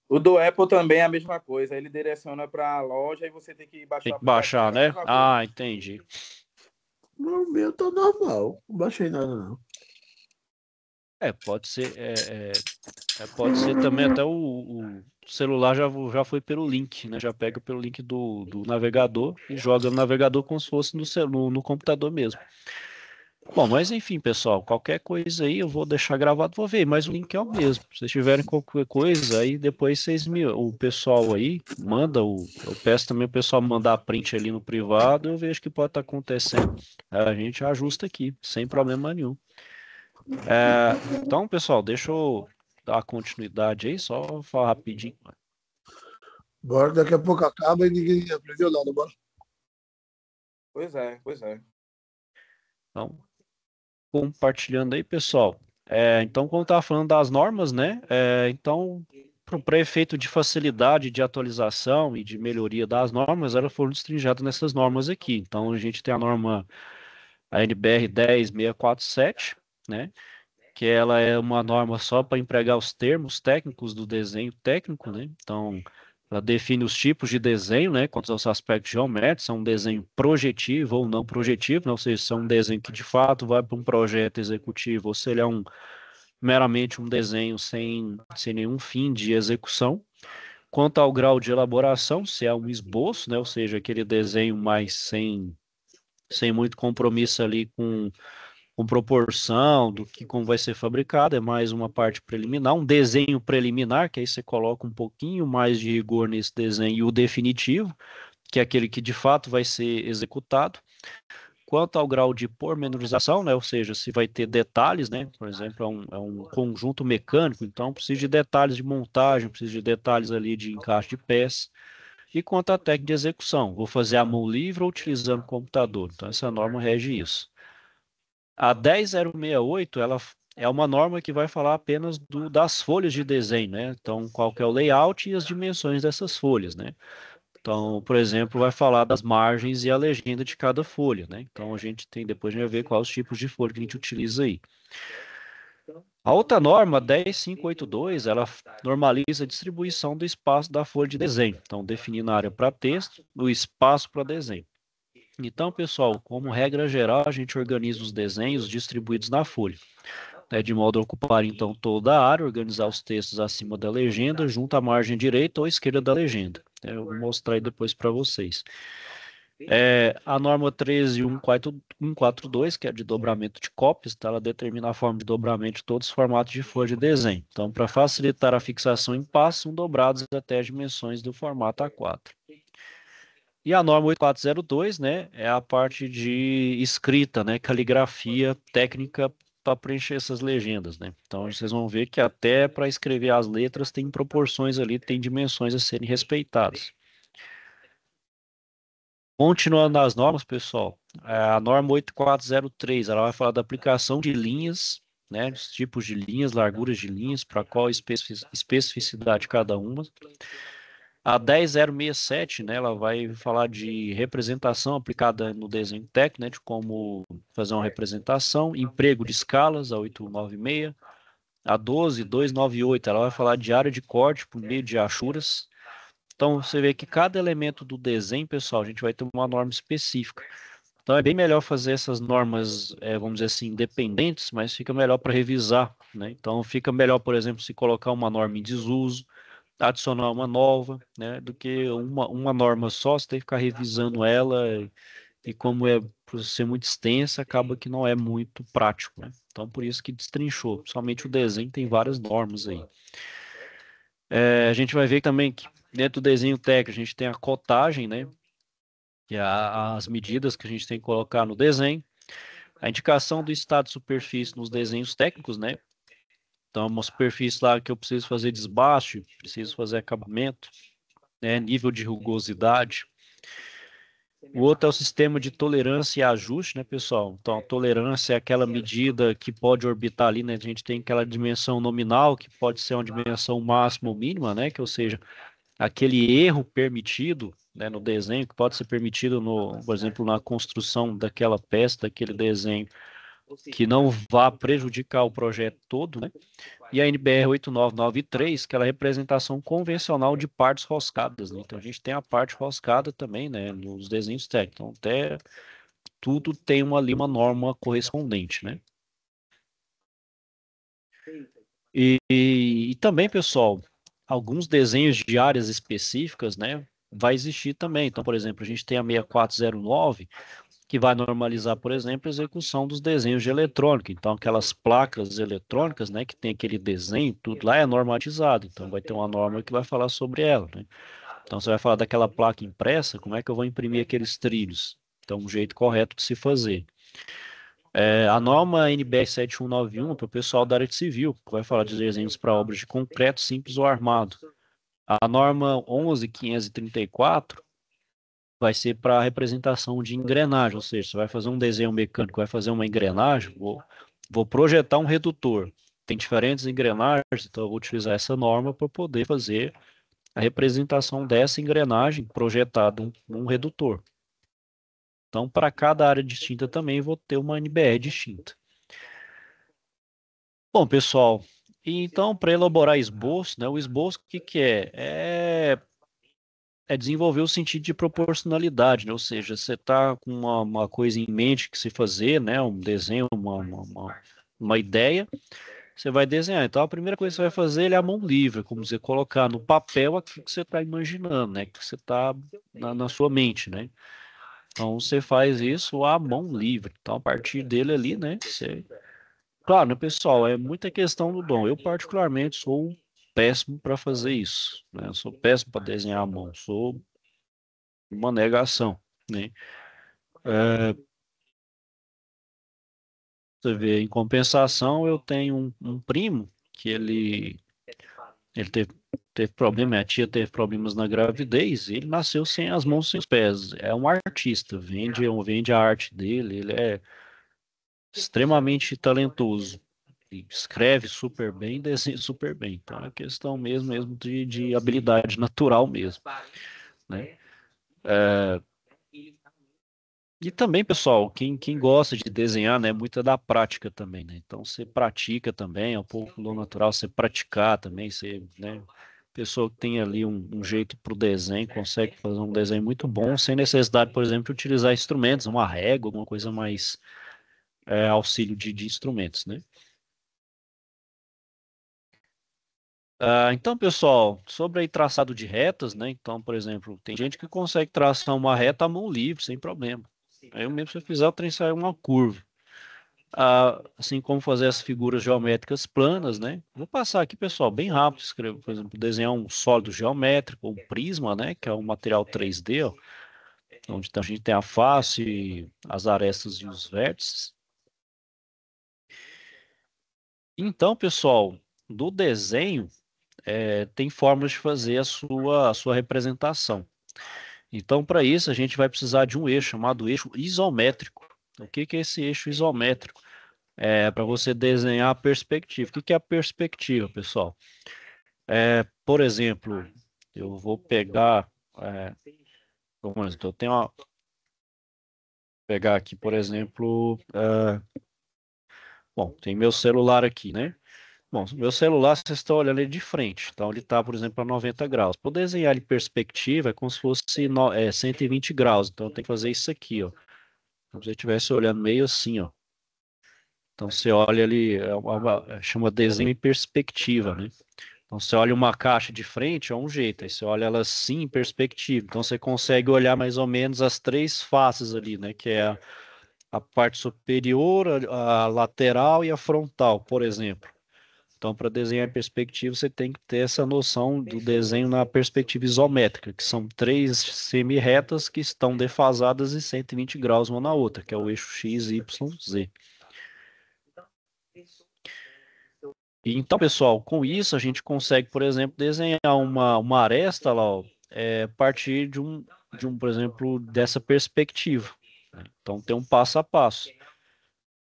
O do Apple também é a mesma coisa. Ele direciona para a loja e você tem que baixar Tem o que aplicativo. baixar, É a né? mesma coisa. Ah, entendi. No meu tá normal. Não baixei nada, não. Pode ser, pode ser também até o celular já foi pelo link, né? Já pega pelo link do navegador e joga no navegador como se fosse no computador mesmo. Bom, mas enfim, pessoal, qualquer coisa aí eu vou deixar gravado, vou ver, mas o link é o mesmo. Se vocês tiverem qualquer coisa, aí depois o pessoal aí eu peço também o pessoal mandar print ali no privado, eu vejo o que pode estar acontecendo. A gente ajusta aqui, sem problema nenhum. Então, pessoal, deixa eu dar continuidade aí, só falar rapidinho. Bora, daqui a pouco acaba e ninguém aprendeu nada. Bora. Pois é, pois é. Então, compartilhando aí, pessoal. Então, como eu estava falando das normas, né? Então, para efeito de facilidade de atualização e de melhoria das normas, elas foram destrinchadas nessas normas aqui. Então, a gente tem a norma ANBR 10647, né? Que ela é uma norma só para empregar os termos técnicos do desenho técnico, né? Então, ela define os tipos de desenho, né? Quanto aos aspectos geométricos, se é um desenho projetivo ou não projetivo, né? Ou seja, se é um desenho que de fato vai para um projeto executivo, ou se ele é meramente um desenho sem nenhum fim de execução. Quanto ao grau de elaboração, se é um esboço, né? Ou seja, aquele desenho mais sem muito compromisso ali com proporção do que como vai ser fabricado, é mais uma parte preliminar, um desenho preliminar, que aí você coloca um pouquinho mais de rigor nesse desenho, e o definitivo, que é aquele que de fato vai ser executado. Quanto ao grau de pormenorização, né, ou seja, se vai ter detalhes, né, por exemplo, é um conjunto mecânico, então precisa de detalhes de montagem, precisa de detalhes ali de encaixe de peças. E quanto à técnica de execução, vou fazer à mão livre ou utilizando computador, então essa norma rege isso. A 10068, ela é uma norma que vai falar apenas das folhas de desenho, né? Então, qual que é o layout e as dimensões dessas folhas, né? Então, por exemplo, vai falar das margens e a legenda de cada folha, né? Então, depois a gente vai ver quais os tipos de folha que a gente utiliza aí. A outra norma, 10582, ela normaliza a distribuição do espaço da folha de desenho. Então, definindo a área para texto, o espaço para desenho. Então, pessoal, como regra geral, a gente organiza os desenhos distribuídos na folha, né, de modo a ocupar, então, toda a área, organizar os textos acima da legenda, junto à margem direita ou esquerda da legenda. Eu vou mostrar aí depois para vocês. A norma 13142, que é de dobramento de cópias, tá? Ela determina a forma de dobramento de todos os formatos de folha de desenho. Então, para facilitar a fixação em passos, são dobrados até as dimensões do formato A4. E a norma 8402, né, é a parte de escrita, né, caligrafia técnica para preencher essas legendas, né. Então, vocês vão ver que até para escrever as letras tem proporções ali, tem dimensões a serem respeitadas. Continuando nas normas, pessoal, a norma 8403, ela vai falar da aplicação de linhas, né, os tipos de linhas, larguras de linhas, para qual especificidade cada uma. A 10067, né, ela vai falar de representação aplicada no desenho técnico, né, de como fazer uma representação, emprego de escalas, a 896. A 12298, ela vai falar de área de corte por meio de achuras. Então, você vê que cada elemento do desenho, pessoal, a gente vai ter uma norma específica. Então, é bem melhor fazer essas normas, vamos dizer assim, independentes, mas fica melhor para revisar, né? Então, fica melhor, por exemplo, se colocar uma norma em desuso, adicionar uma nova, né, do que uma norma só, você tem que ficar revisando ela, e como por ser muito extensa, acaba que não é muito prático, né? Então, por isso que destrinchou. Somente o desenho tem várias normas aí. A gente vai ver também que dentro do desenho técnico, a gente tem a cotagem, né, que é as medidas que a gente tem que colocar no desenho. A indicação do estado de superfície nos desenhos técnicos, né? Então, uma superfície lá que eu preciso fazer desbaste, preciso fazer acabamento, né, nível de rugosidade. O outro é o sistema de tolerância e ajuste, né, pessoal? Então, a tolerância é aquela medida que pode orbitar ali, né? A gente tem aquela dimensão nominal, que pode ser uma dimensão máxima ou mínima, né? Que, ou seja, aquele erro permitido, né, no desenho, que pode ser permitido, por exemplo, na construção daquela peça, daquele desenho, que não vá prejudicar o projeto todo, né? E a NBR 8993, que ela é a representação convencional de partes roscadas, né? Então, a gente tem a parte roscada também, né, nos desenhos técnicos. Então, até tudo tem ali uma norma correspondente, né? E também, pessoal, alguns desenhos de áreas específicas, né, vai existir também. Então, por exemplo, a gente tem a 6409, que vai normalizar, por exemplo, a execução dos desenhos de eletrônica. Então, aquelas placas eletrônicas, né, que tem aquele desenho, tudo lá é normatizado. Então, vai ter uma norma que vai falar sobre ela, né? Então, você vai falar daquela placa impressa, como é que eu vou imprimir aqueles trilhos? Então, um jeito correto de se fazer. A norma NBR 7191 para o pessoal da área de civil, que vai falar de desenhos para obras de concreto simples ou armado. A norma 11534 vai ser para a representação de engrenagem, ou seja, você vai fazer um desenho mecânico, vai fazer uma engrenagem, vou projetar um redutor. tem diferentes engrenagens, então eu vou utilizar essa norma para poder fazer a representação dessa engrenagem projetada num redutor. Então, para cada área distinta também vou ter uma NBR distinta. Bom, pessoal, então para elaborar esboço, né, o esboço o que é? É desenvolver o sentido de proporcionalidade, né? Ou seja, você está com uma coisa em mente que se fazer, né, um desenho, uma ideia, você vai desenhar. Então, a primeira coisa que você vai fazer é a mão livre, como você colocar no papel aquilo que você está imaginando, né, que você está na sua mente, né? Então, você faz isso à mão livre. Então, a partir dele ali, né, você... Claro, né, pessoal, é muita questão do dom. Eu, particularmente, sou péssimo para fazer isso, né? Eu sou péssimo para desenhar à mão, sou uma negação, né? Você vê, em compensação, eu tenho um primo que ele teve problema, minha tia teve problemas na gravidez, e ele nasceu sem as mãos, sem os pés. É um artista, vende a arte dele, ele é extremamente talentoso. E escreve super bem, desenha super bem. Então é questão mesmo de habilidade natural mesmo, né? E também, pessoal, quem gosta de desenhar, né, muito é da prática também, né? Então você pratica também, é um pouco do natural, você praticar também, você, né? Pessoa que tem ali um jeito para o desenho, consegue fazer um desenho muito bom, sem necessidade, por exemplo, de utilizar instrumentos, uma régua, alguma coisa mais auxílio de instrumentos, né? Então, pessoal, sobre aí traçado de retas, né? Então, por exemplo, tem gente que consegue traçar uma reta à mão livre, sem problema. Aí eu mesmo, se eu fizer, eu traçar uma curva. Assim como fazer as figuras geométricas planas, né? Vou passar aqui, pessoal, bem rápido. Escrevo, por exemplo, desenhar um sólido geométrico, ou um prisma, né? Que é um material 3D, ó, onde a gente tem a face, as arestas e os vértices. Então, pessoal, do desenho, tem formas de fazer a sua representação. Então, para isso, a gente vai precisar de um eixo chamado eixo isométrico. O que é esse eixo isométrico? É para você desenhar a perspectiva. O que é a perspectiva, pessoal? Por exemplo, eu vou pegar. Vamos, então, eu tenho pegar aqui, por exemplo. Bom, tem meu celular aqui, né? Bom, meu celular, vocês estão olhando ele de frente. Então, ele está, por exemplo, a 90 graus. Para desenhar ele em perspectiva, é como se fosse 120 graus. Então, eu tenho que fazer isso aqui, ó. Como se eu estivesse olhando meio assim, ó. Então, você olha ali, chama desenho em perspectiva, né? Então, você olha uma caixa de frente, é um jeito. Aí você olha ela assim em perspectiva. Então, você consegue olhar mais ou menos as três faces ali, né? Que é a parte superior, a lateral e a frontal, por exemplo. Então, para desenhar em perspectiva, você tem que ter essa noção do desenho na perspectiva isométrica, que são três semi-retas que estão defasadas em 120 graus uma na outra, que é o eixo X, Y, Z. E então, pessoal, com isso a gente consegue, por exemplo, desenhar uma aresta lá, ó, a partir por exemplo, dessa perspectiva, né? Então, tem um passo a passo.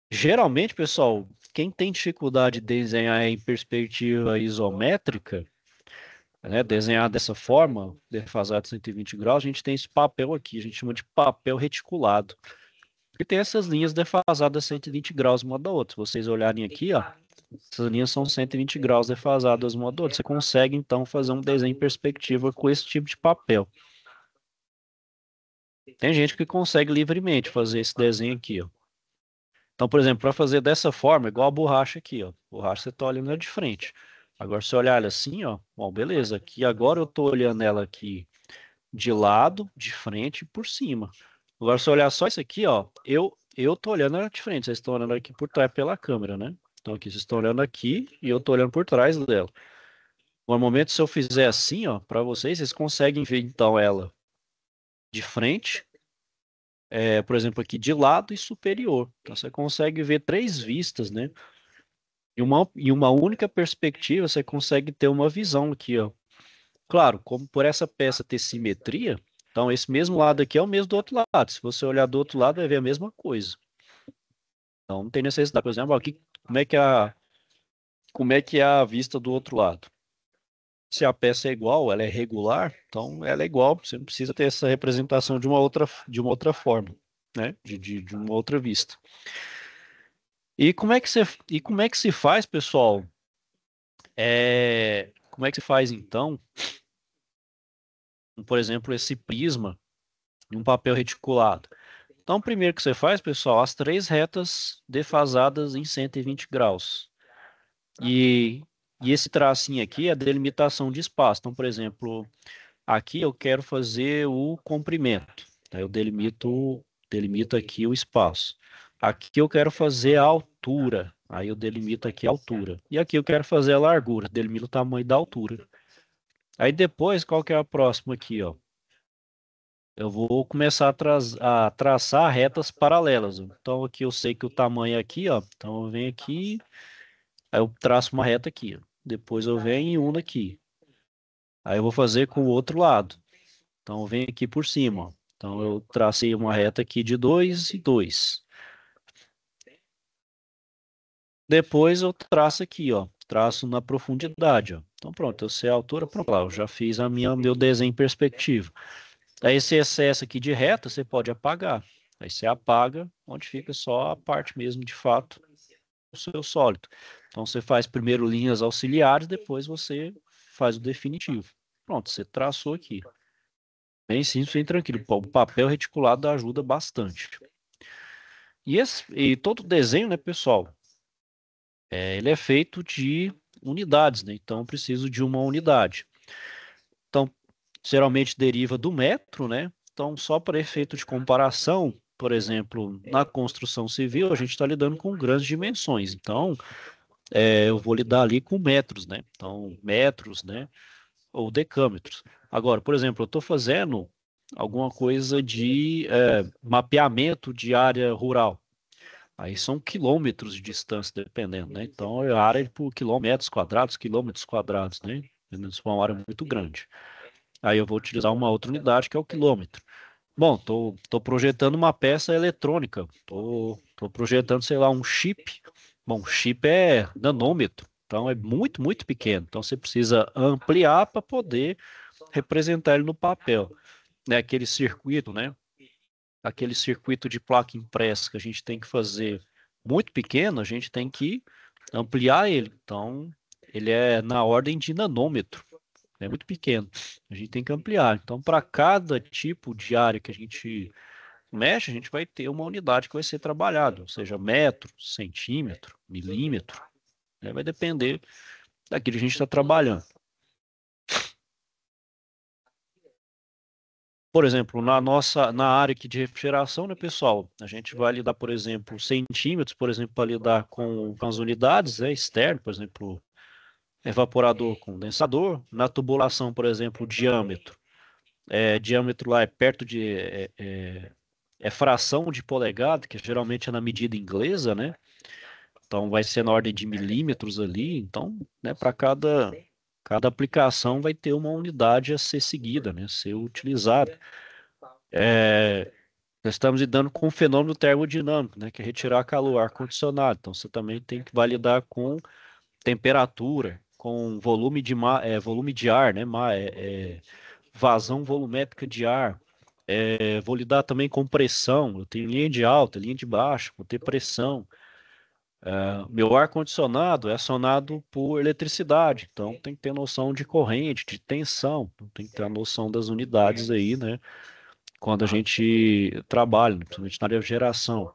Geralmente, pessoal, quem tem dificuldade de desenhar em perspectiva isométrica, né, desenhar dessa forma, defasado 120 graus, a gente tem esse papel aqui, a gente chama de papel reticulado. E tem essas linhas defasadas 120 graus uma da outra. Se vocês olharem aqui, ó, essas linhas são 120 graus defasadas uma da outra. Você consegue, então, fazer um desenho em perspectiva com esse tipo de papel. Tem gente que consegue livremente fazer esse desenho aqui, ó. Então, por exemplo, para fazer dessa forma, igual a borracha aqui, ó. Borracha você está olhando ela de frente. Agora, se olhar ela assim, ó, bom, beleza. Aqui agora eu estou olhando ela aqui de lado, de frente e por cima. Agora, se eu olhar só isso aqui, ó, eu tô olhando ela de frente. Vocês estão olhando aqui por trás pela câmera, né? Então, aqui vocês estão olhando aqui e eu tô olhando por trás dela. Normalmente, se eu fizer assim, ó, para vocês conseguem ver então ela de frente, por exemplo, aqui de lado e superior. Então, você consegue ver três vistas, né? Em uma única perspectiva, você consegue ter uma visão aqui, ó. Claro, como por essa peça ter simetria, então esse mesmo lado aqui é o mesmo do outro lado. Se você olhar do outro lado, vai ver a mesma coisa. Então não tem necessidade. Por exemplo, aqui, como é que como é que é a vista do outro lado. Se a peça é igual, ela é regular, então ela é igual, você não precisa ter essa representação de uma outra forma, né? De uma outra vista. E como é que se faz, pessoal? Como é que se faz, então, por exemplo, esse prisma em um papel reticulado? Então, primeiro que você faz, pessoal, as três retas defasadas em 120 graus. E esse tracinho aqui é a delimitação de espaço. Então, por exemplo, aqui eu quero fazer o comprimento. Tá? Eu delimito aqui o espaço. Aqui eu quero fazer a altura. Aí eu delimito aqui a altura. E aqui eu quero fazer a largura. Delimito o tamanho da altura. Aí depois, qual que é a próxima aqui, ó? Eu vou começar a traçar retas paralelas. Então aqui eu sei que o tamanho é aqui, ó. Então eu venho aqui, aí eu traço uma reta aqui, ó. Depois eu venho e uno aqui. Aí eu vou fazer com o outro lado. Então eu venho aqui por cima, ó. Então eu tracei uma reta aqui de 2 e 2. Depois eu traço aqui, ó. Traço na profundidade, ó. Então pronto, eu sei a altura, pronto, lá, eu já fiz meu desenho em perspectiva. Aí esse excesso aqui de reta você pode apagar. Aí você apaga, onde fica só a parte mesmo de fato do seu sólido. Então você faz primeiro linhas auxiliares, depois você faz o definitivo. Pronto, você traçou aqui. Bem simples, bem tranquilo. O papel reticulado ajuda bastante. E todo desenho, né, pessoal? Ele é feito de unidades, né? Então eu preciso de uma unidade. Então, geralmente deriva do metro, né? Então, só para efeito de comparação, por exemplo, na construção civil, a gente está lidando com grandes dimensões. Então, eu vou lidar ali com metros, né? Então, metros, né? Ou decâmetros. Agora, por exemplo, eu estou fazendo alguma coisa de mapeamento de área rural. Aí são quilômetros de distância, dependendo, né? Então, é área por quilômetros quadrados, né? Se for uma área muito grande. Aí eu vou utilizar uma outra unidade, que é o quilômetro. Bom, tô projetando uma peça eletrônica. Tô projetando, sei lá, um chip. Bom, chip é nanômetro. Então é muito, muito pequeno. Então você precisa ampliar para poder representar ele no papel. Né? Aquele circuito, né? Aquele circuito de placa impressa que a gente tem que fazer muito pequeno, a gente tem que ampliar ele. Então, ele é na ordem de nanômetro. É muito pequeno. A gente tem que ampliar. Então, para cada tipo de área que a gente mexe, a gente vai ter uma unidade que vai ser trabalhada, ou seja, metro, centímetro, milímetro. Né? Vai depender daquilo que a gente está trabalhando. Por exemplo, na área aqui de refrigeração, né, pessoal? A gente vai lidar, por exemplo, centímetros, por exemplo, para lidar com as unidades externas, por exemplo, evaporador, condensador. Na tubulação, por exemplo, o diâmetro. Diâmetro lá é perto de fração de polegada, que geralmente é na medida inglesa, né? Então vai ser na ordem de milímetros ali. Então, né, para cada aplicação vai ter uma unidade a ser seguida, né? Ser utilizada. Nós estamos lidando com o fenômeno termodinâmico, né? Que é retirar calor, ar-condicionado. Então você também tem que validar com temperatura, com volume de ar, né? Vazão volumétrica de ar. Vou lidar também com pressão. Eu tenho linha de alta, linha de baixa, vou ter pressão. Meu ar-condicionado é acionado por eletricidade, então tem que ter noção de corrente, de tensão, então tem que ter a noção das unidades aí, né? Quando a gente trabalha, principalmente na área de geração.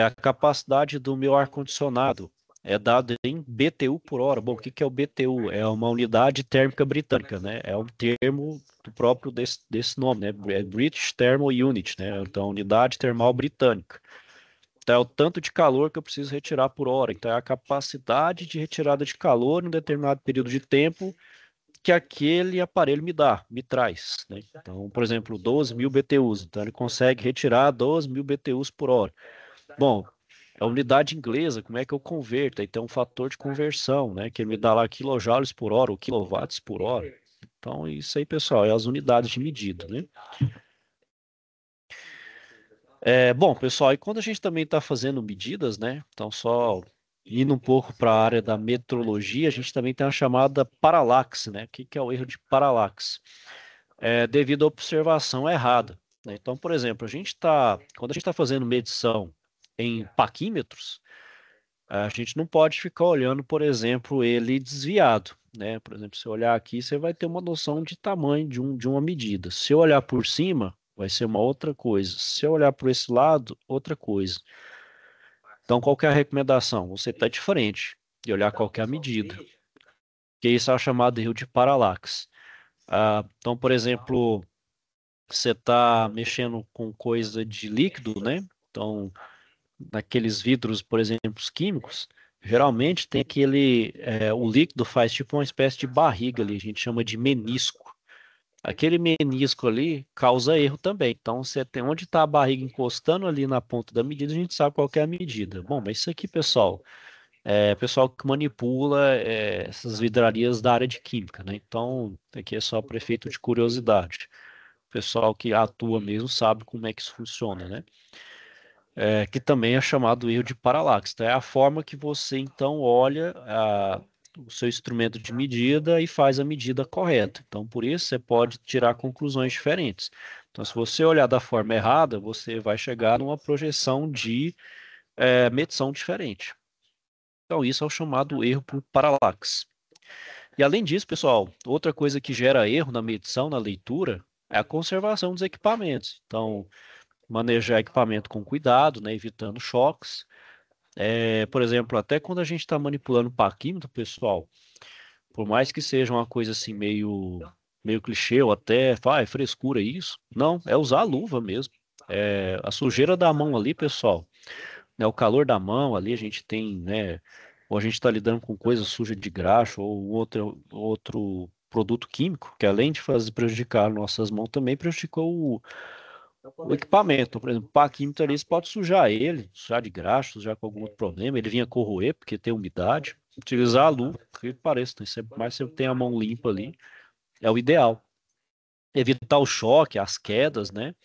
A capacidade do meu ar-condicionado é dada em BTU por hora. Bom, o que é o BTU? É uma unidade térmica britânica, né? É um termo do próprio desse nome, né? É British Thermal Unit, né? Então, unidade termal britânica. Então, é o tanto de calor que eu preciso retirar por hora. Então, é a capacidade de retirada de calor em um determinado período de tempo que aquele aparelho me traz, né? Então, por exemplo, 12.000 BTUs. Então, ele consegue retirar 12.000 BTUs por hora. Bom, a unidade inglesa, como é que eu converto? Aí tem um fator de conversão, né? Que ele me dá lá quilojoules por hora ou quilowatts por hora. Então, isso aí, pessoal, é as unidades de medida, né? Bom, pessoal, e quando a gente também está fazendo medidas, né? Então, só indo um pouco para a área da metrologia, a gente também tem a chamada paralaxe, né? O que é o erro de paralaxe? É devido à observação errada, né? Então, por exemplo, quando a gente está fazendo medição em paquímetros, a gente não pode ficar olhando, por exemplo, ele desviado, né? Por exemplo, se eu olhar aqui, você vai ter uma noção de tamanho de uma medida. Se eu olhar por cima, vai ser uma outra coisa. Se eu olhar por esse lado, outra coisa. Então, qual que é a recomendação? Você está de frente e olhar qual que é a medida, que isso é chamado erro de paralaxe. Então, por exemplo, você está mexendo com coisa de líquido, né? Então, naqueles vidros, por exemplo, os químicos, geralmente tem o líquido faz tipo uma espécie de barriga ali, a gente chama de menisco. Aquele menisco ali causa erro também. Então, você tem onde está a barriga encostando ali na ponta da medida, a gente sabe qual que é a medida. Bom, mas isso aqui, pessoal, é pessoal que manipula essas vidrarias da área de química, né? Então, aqui é só para efeito de curiosidade. O pessoal que atua mesmo sabe como é que isso funciona, né? Que também é chamado erro de paralaxe. Então, é a forma que você, então, olha o seu instrumento de medida e faz a medida correta. Então, por isso, você pode tirar conclusões diferentes. Então, se você olhar da forma errada, você vai chegar numa projeção de medição diferente. Então, isso é o chamado erro por paralaxe. E além disso, pessoal, outra coisa que gera erro na medição, na leitura, é a conservação dos equipamentos. Então, manejar equipamento com cuidado, né, evitando choques. Por exemplo, até quando a gente está manipulando paquímetro, pessoal, por mais que seja uma coisa assim meio clichê ou até, é frescura isso, não, é usar a luva mesmo. A sujeira da mão ali, pessoal, né, o calor da mão ali, a gente tem, né, ou a gente está lidando com coisa suja de graxa ou outro produto químico, que além de fazer prejudicar nossas mãos, também prejudicou o equipamento. Por exemplo, o paquímetro ali, você pode sujar de graxa, sujar com algum outro problema, ele vinha corroer porque tem umidade. Utilizar a luva, que pareça, né? Sempre mais você tem a mão limpa ali, é o ideal. Evitar o choque, as quedas, né?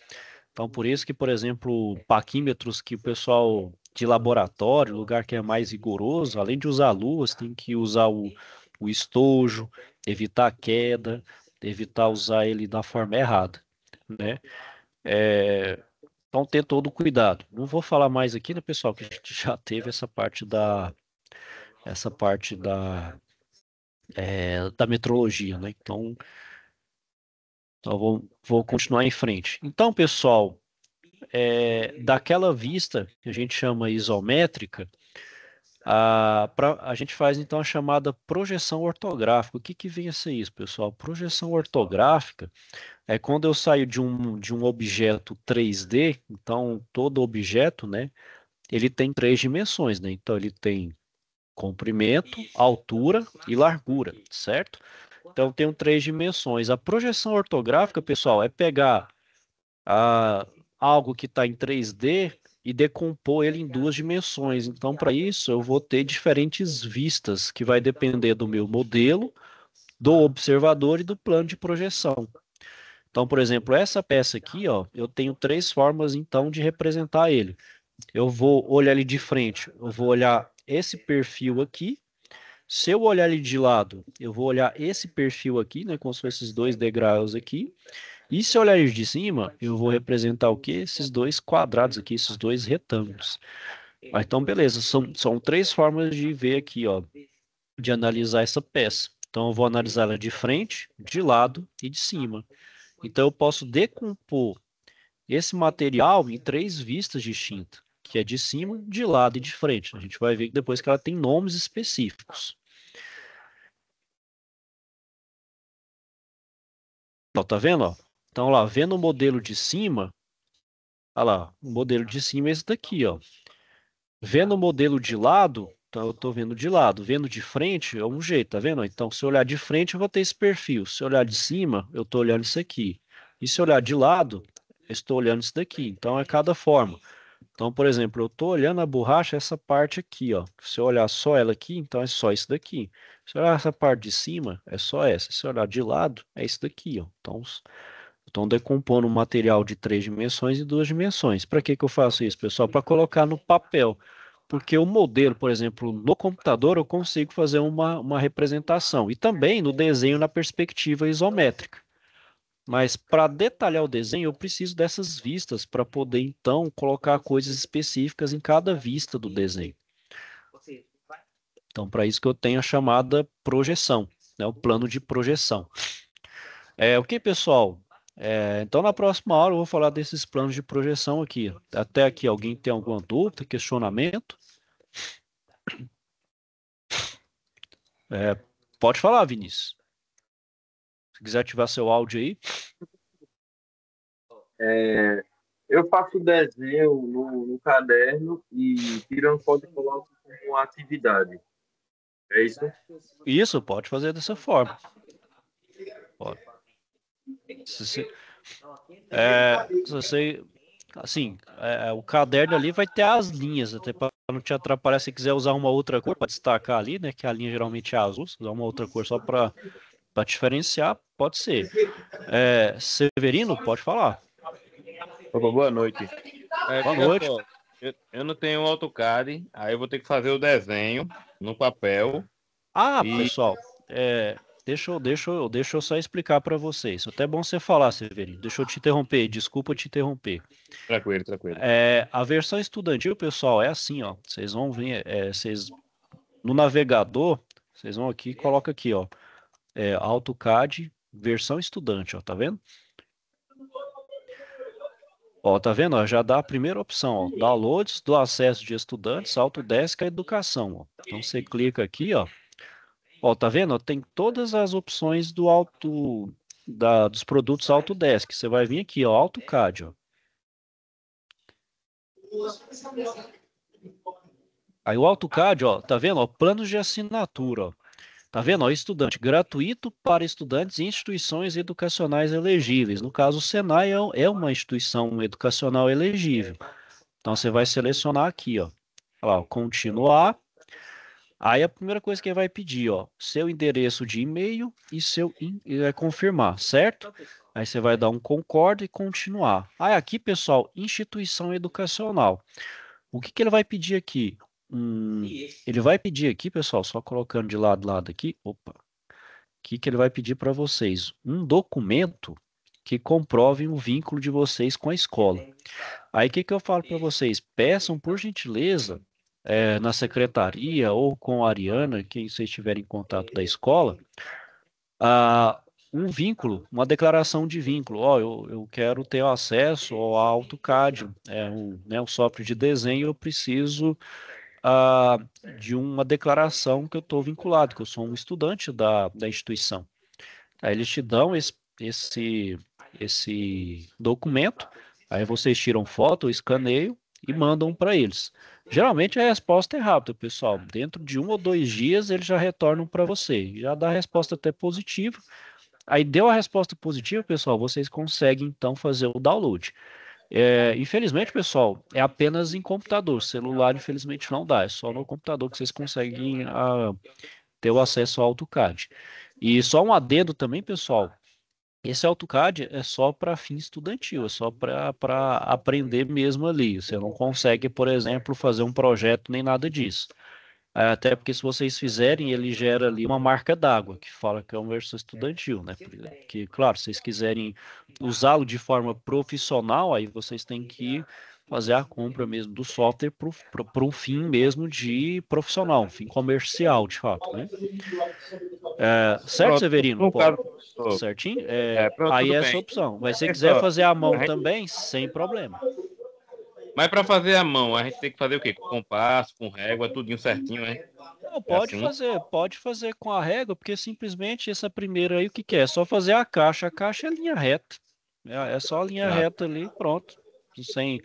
Então, por isso que, por exemplo, paquímetros que o pessoal de laboratório, lugar que é mais rigoroso, além de usar luvas, tem que usar o estojo, evitar a queda, evitar usar ele da forma errada, né? Então, ter todo o cuidado. Não vou falar mais aqui, né, pessoal, que a gente já teve essa parte da metrologia, né? Então vou continuar em frente. Então, pessoal, daquela vista que a gente chama isométrica, a gente faz então a chamada projeção ortográfica. O que vem a ser isso, pessoal? Projeção ortográfica é quando eu saio de um objeto 3D, então todo objeto, né, ele tem 3 dimensões, né? Então ele tem comprimento, altura e largura, certo? Então tem 3 dimensões. A projeção ortográfica, pessoal, é pegar a, algo que está em 3D e decompor ele em 2 dimensões. Então, para isso, eu vou ter diferentes vistas, que vai depender do meu modelo, do observador e do plano de projeção. Então, por exemplo, essa peça aqui, ó, eu tenho 3 formas, então, de representar ele. Eu vou olhar ele de frente, eu vou olhar esse perfil aqui. Se eu olhar ele de lado, eu vou olhar esse perfil aqui, né, como se fossem esses 2 degraus aqui. E se eu olhar ele de cima, eu vou representar o quê? Esses 2 quadrados aqui, esses 2 retângulos. Então, beleza, são 3 formas de ver aqui, ó, de analisar essa peça. Então, eu vou analisar ela de frente, de lado e de cima. Então, eu posso decompor esse material em 3 vistas distintas, que é de cima, de lado e de frente. A gente vai ver depois que ela tem nomes específicos. Ó, tá vendo? Ó? Então, lá, vendo o modelo de cima, olha lá, o modelo de cima é esse daqui, ó. Vendo o modelo de lado, então eu estou vendo de lado. Vendo de frente é um jeito, tá vendo? Então, se eu olhar de frente, eu vou ter esse perfil. Se eu olhar de cima, eu estou olhando isso aqui. E se eu olhar de lado, eu estou olhando isso daqui. Então, é cada forma. Então, por exemplo, eu estou olhando a borracha, essa parte aqui, ó. Se eu olhar só ela aqui, então é só isso daqui. Se eu olhar essa parte de cima, é só essa. Se eu olhar de lado, é isso daqui, ó. Então, estão decompondo o material de 3 dimensões e 2 dimensões. Para que eu faço isso, pessoal? Para colocar no papel. porque o modelo, por exemplo, no computador eu consigo fazer uma representação, e também no desenho na perspectiva isométrica. Mas para detalhar o desenho, eu preciso dessas vistas para poder, então, colocar coisas específicas em cada vista do desenho. Então, para isso que eu tenho a chamada projeção, né, o plano de projeção. Ok, pessoal? Então, na próxima aula, eu vou falar desses planos de projeção aqui. Até aqui, alguém tem alguma dúvida, questionamento? Pode falar, Vinícius. Se quiser ativar seu áudio aí. Eu faço desenho no caderno e tiro uma foto e coloco como uma atividade. É isso? Isso, pode fazer dessa forma. Pode. Se você, assim, o caderno ali vai ter as linhas, até para não te atrapalhar. Se quiser usar uma outra cor para destacar ali, né, que a linha geralmente é azul, se usar uma outra cor só para diferenciar, pode ser. Severino, pode falar. Opa, boa noite. Boa Veja noite. só, eu não tenho AutoCAD, aí eu vou ter que fazer o desenho no papel. Pessoal, deixa eu só explicar para vocês. Até bom você falar, Severino. Deixa eu te interromper, desculpa te interromper. Tranquilo. A versão estudantil, pessoal, é assim, ó. Vocês vão ver, no navegador, vocês vão aqui, coloca aqui, ó, AutoCAD versão estudante, ó, tá vendo? Ó, tá vendo? Ó, já dá a primeira opção, ó, downloads do acesso de estudantes, Autodesk, a educação, ó. Então você clica aqui, ó. Ó, tá vendo? Ó, tem todas as opções dos produtos Autodesk. Você vai vir aqui, ó, AutoCAD, ó. Aí o AutoCAD, ó, tá vendo? Ó, planos de assinatura, ó. Tá vendo? Ó, estudante gratuito para estudantes e instituições educacionais elegíveis. No caso, o Senai é uma instituição educacional elegível. Então você vai selecionar aqui, ó. Olha lá, continuar. Aí a primeira coisa que ele vai pedir, ó, seu endereço de e-mail e vai confirmar, certo? Aí você vai dar um concordo e continuar. Aí aqui, pessoal, instituição educacional. O que ele vai pedir aqui? Ele vai pedir aqui, pessoal, só colocando de lado aqui, opa. O que ele vai pedir para vocês? Um documento que comprove o vínculo de vocês com a escola. Aí o que eu falo para vocês? Peçam, por gentileza, na secretaria ou com a Ariana, quem vocês estiverem em contato da escola, um vínculo, uma declaração de vínculo. Ó, eu quero ter acesso ao AutoCAD, um software de desenho, eu preciso de uma declaração que eu estou vinculado, que eu sou um estudante da instituição. Aí eles te dão esse documento, aí vocês tiram foto, escaneiam e mandam para eles. Geralmente a resposta é rápida, pessoal. Dentro de 1 ou 2 dias eles já retornam para você. Já dá a resposta até positiva. Aí deu a resposta positiva, pessoal, vocês conseguem então fazer o download. Infelizmente, pessoal, é apenas em computador. Celular, infelizmente, não dá. É só no computador que vocês conseguem ter o acesso ao AutoCAD. E só um adendo também, pessoal. Esse AutoCAD é só para fim estudantil, é só para aprender mesmo ali. Você não consegue, por exemplo, fazer um projeto nem nada disso. Até porque se vocês fizerem, ele gera ali uma marca d'água, que fala que é uma versão estudantil, né? Porque, claro, se vocês quiserem usá-lo de forma profissional, aí vocês têm que fazer a compra mesmo do software para um fim mesmo de profissional, um fim comercial, de fato, né? Certo, Pronto, Severino? no caso, Certinho? pronto, Aí tudo é essa bem. opção. Mas se você Olha quiser só, fazer a mão a gente- também, sem problema. Mas para fazer a mão, a gente tem que fazer o quê? Com compasso, com régua, tudinho certinho, né? Não, É assim? pode fazer com a régua, porque simplesmente essa primeira aí, o que é? É só fazer a caixa. A caixa é linha reta. É só a linha Ah, reta ali, pronto. Você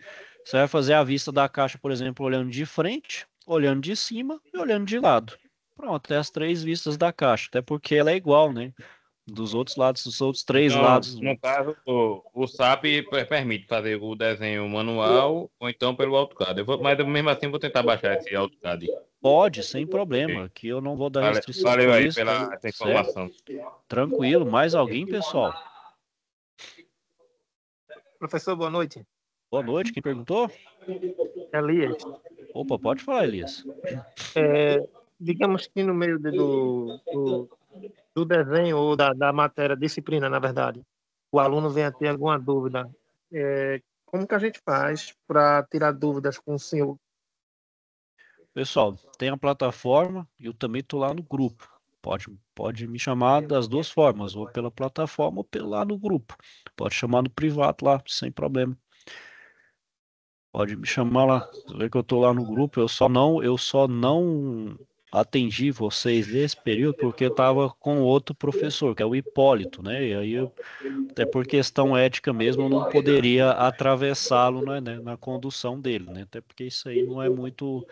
vai fazer a vista da caixa, por exemplo, olhando de frente, olhando de cima e olhando de lado. Pronto, é as 3 vistas da caixa, até porque ela é igual, né? Dos outros lados, dos outros 3 Então, lados. no caso, o SAP permite fazer o desenho manual ou então pelo AutoCAD. Mas mesmo assim, vou tentar baixar esse AutoCAD. Pode, sem problema. Aqui eu não vou dar restrição Valeu por aí isso, pela essa certo? informação. Tranquilo. Mais alguém, pessoal? Professor, boa noite. Boa noite. Quem perguntou? Elias. Opa, pode falar, Elias. Digamos que no meio do desenho ou da matéria, disciplina, na verdade, o aluno venha ter alguma dúvida. Como que a gente faz para tirar dúvidas com o senhor? Pessoal, tem a plataforma e eu também estou lá no grupo. Pode me chamar das duas formas, ou pela plataforma ou lá no grupo. Pode chamar no privado lá, sem problema. Pode me chamar lá. Você vê que eu estou lá no grupo. Eu só não atendi vocês nesse período porque eu estava com outro professor, que é o Hipólito, né? E aí, até por questão ética mesmo, eu não poderia atravessá-lo, né, na condução dele, né? Até porque isso aí não é muito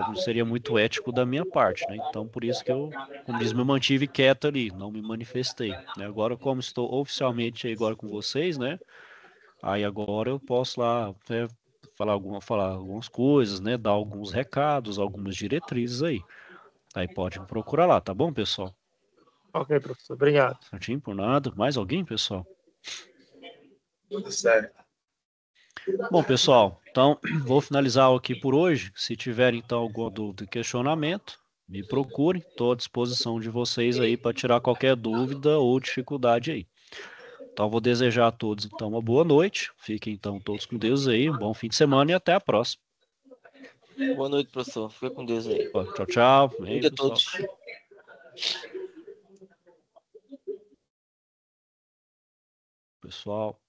não seria muito ético da minha parte, né? Então, por isso que eu, como diz, me mantive quieto ali, não me manifestei, né? Agora, como estou oficialmente aí agora com vocês, né? Aí agora eu posso lá falar algumas coisas, né? Dar alguns recados, algumas diretrizes aí. Aí pode me procurar lá, tá bom, pessoal? Ok, professor, obrigado. Certinho, por nada. Mais alguém, pessoal? Tudo certo. Bom, pessoal, então vou finalizar aqui por hoje. Se tiverem então alguma dúvida e questionamento, me procurem. Estou à disposição de vocês aí para tirar qualquer dúvida ou dificuldade aí. Então, vou desejar a todos então uma boa noite. Fiquem então todos com Deus aí, um bom fim de semana e até a próxima. Boa noite, professor. Fica com Deus aí. Tchau, tchau. Bem, Cuide a pessoal. todos. Pessoal.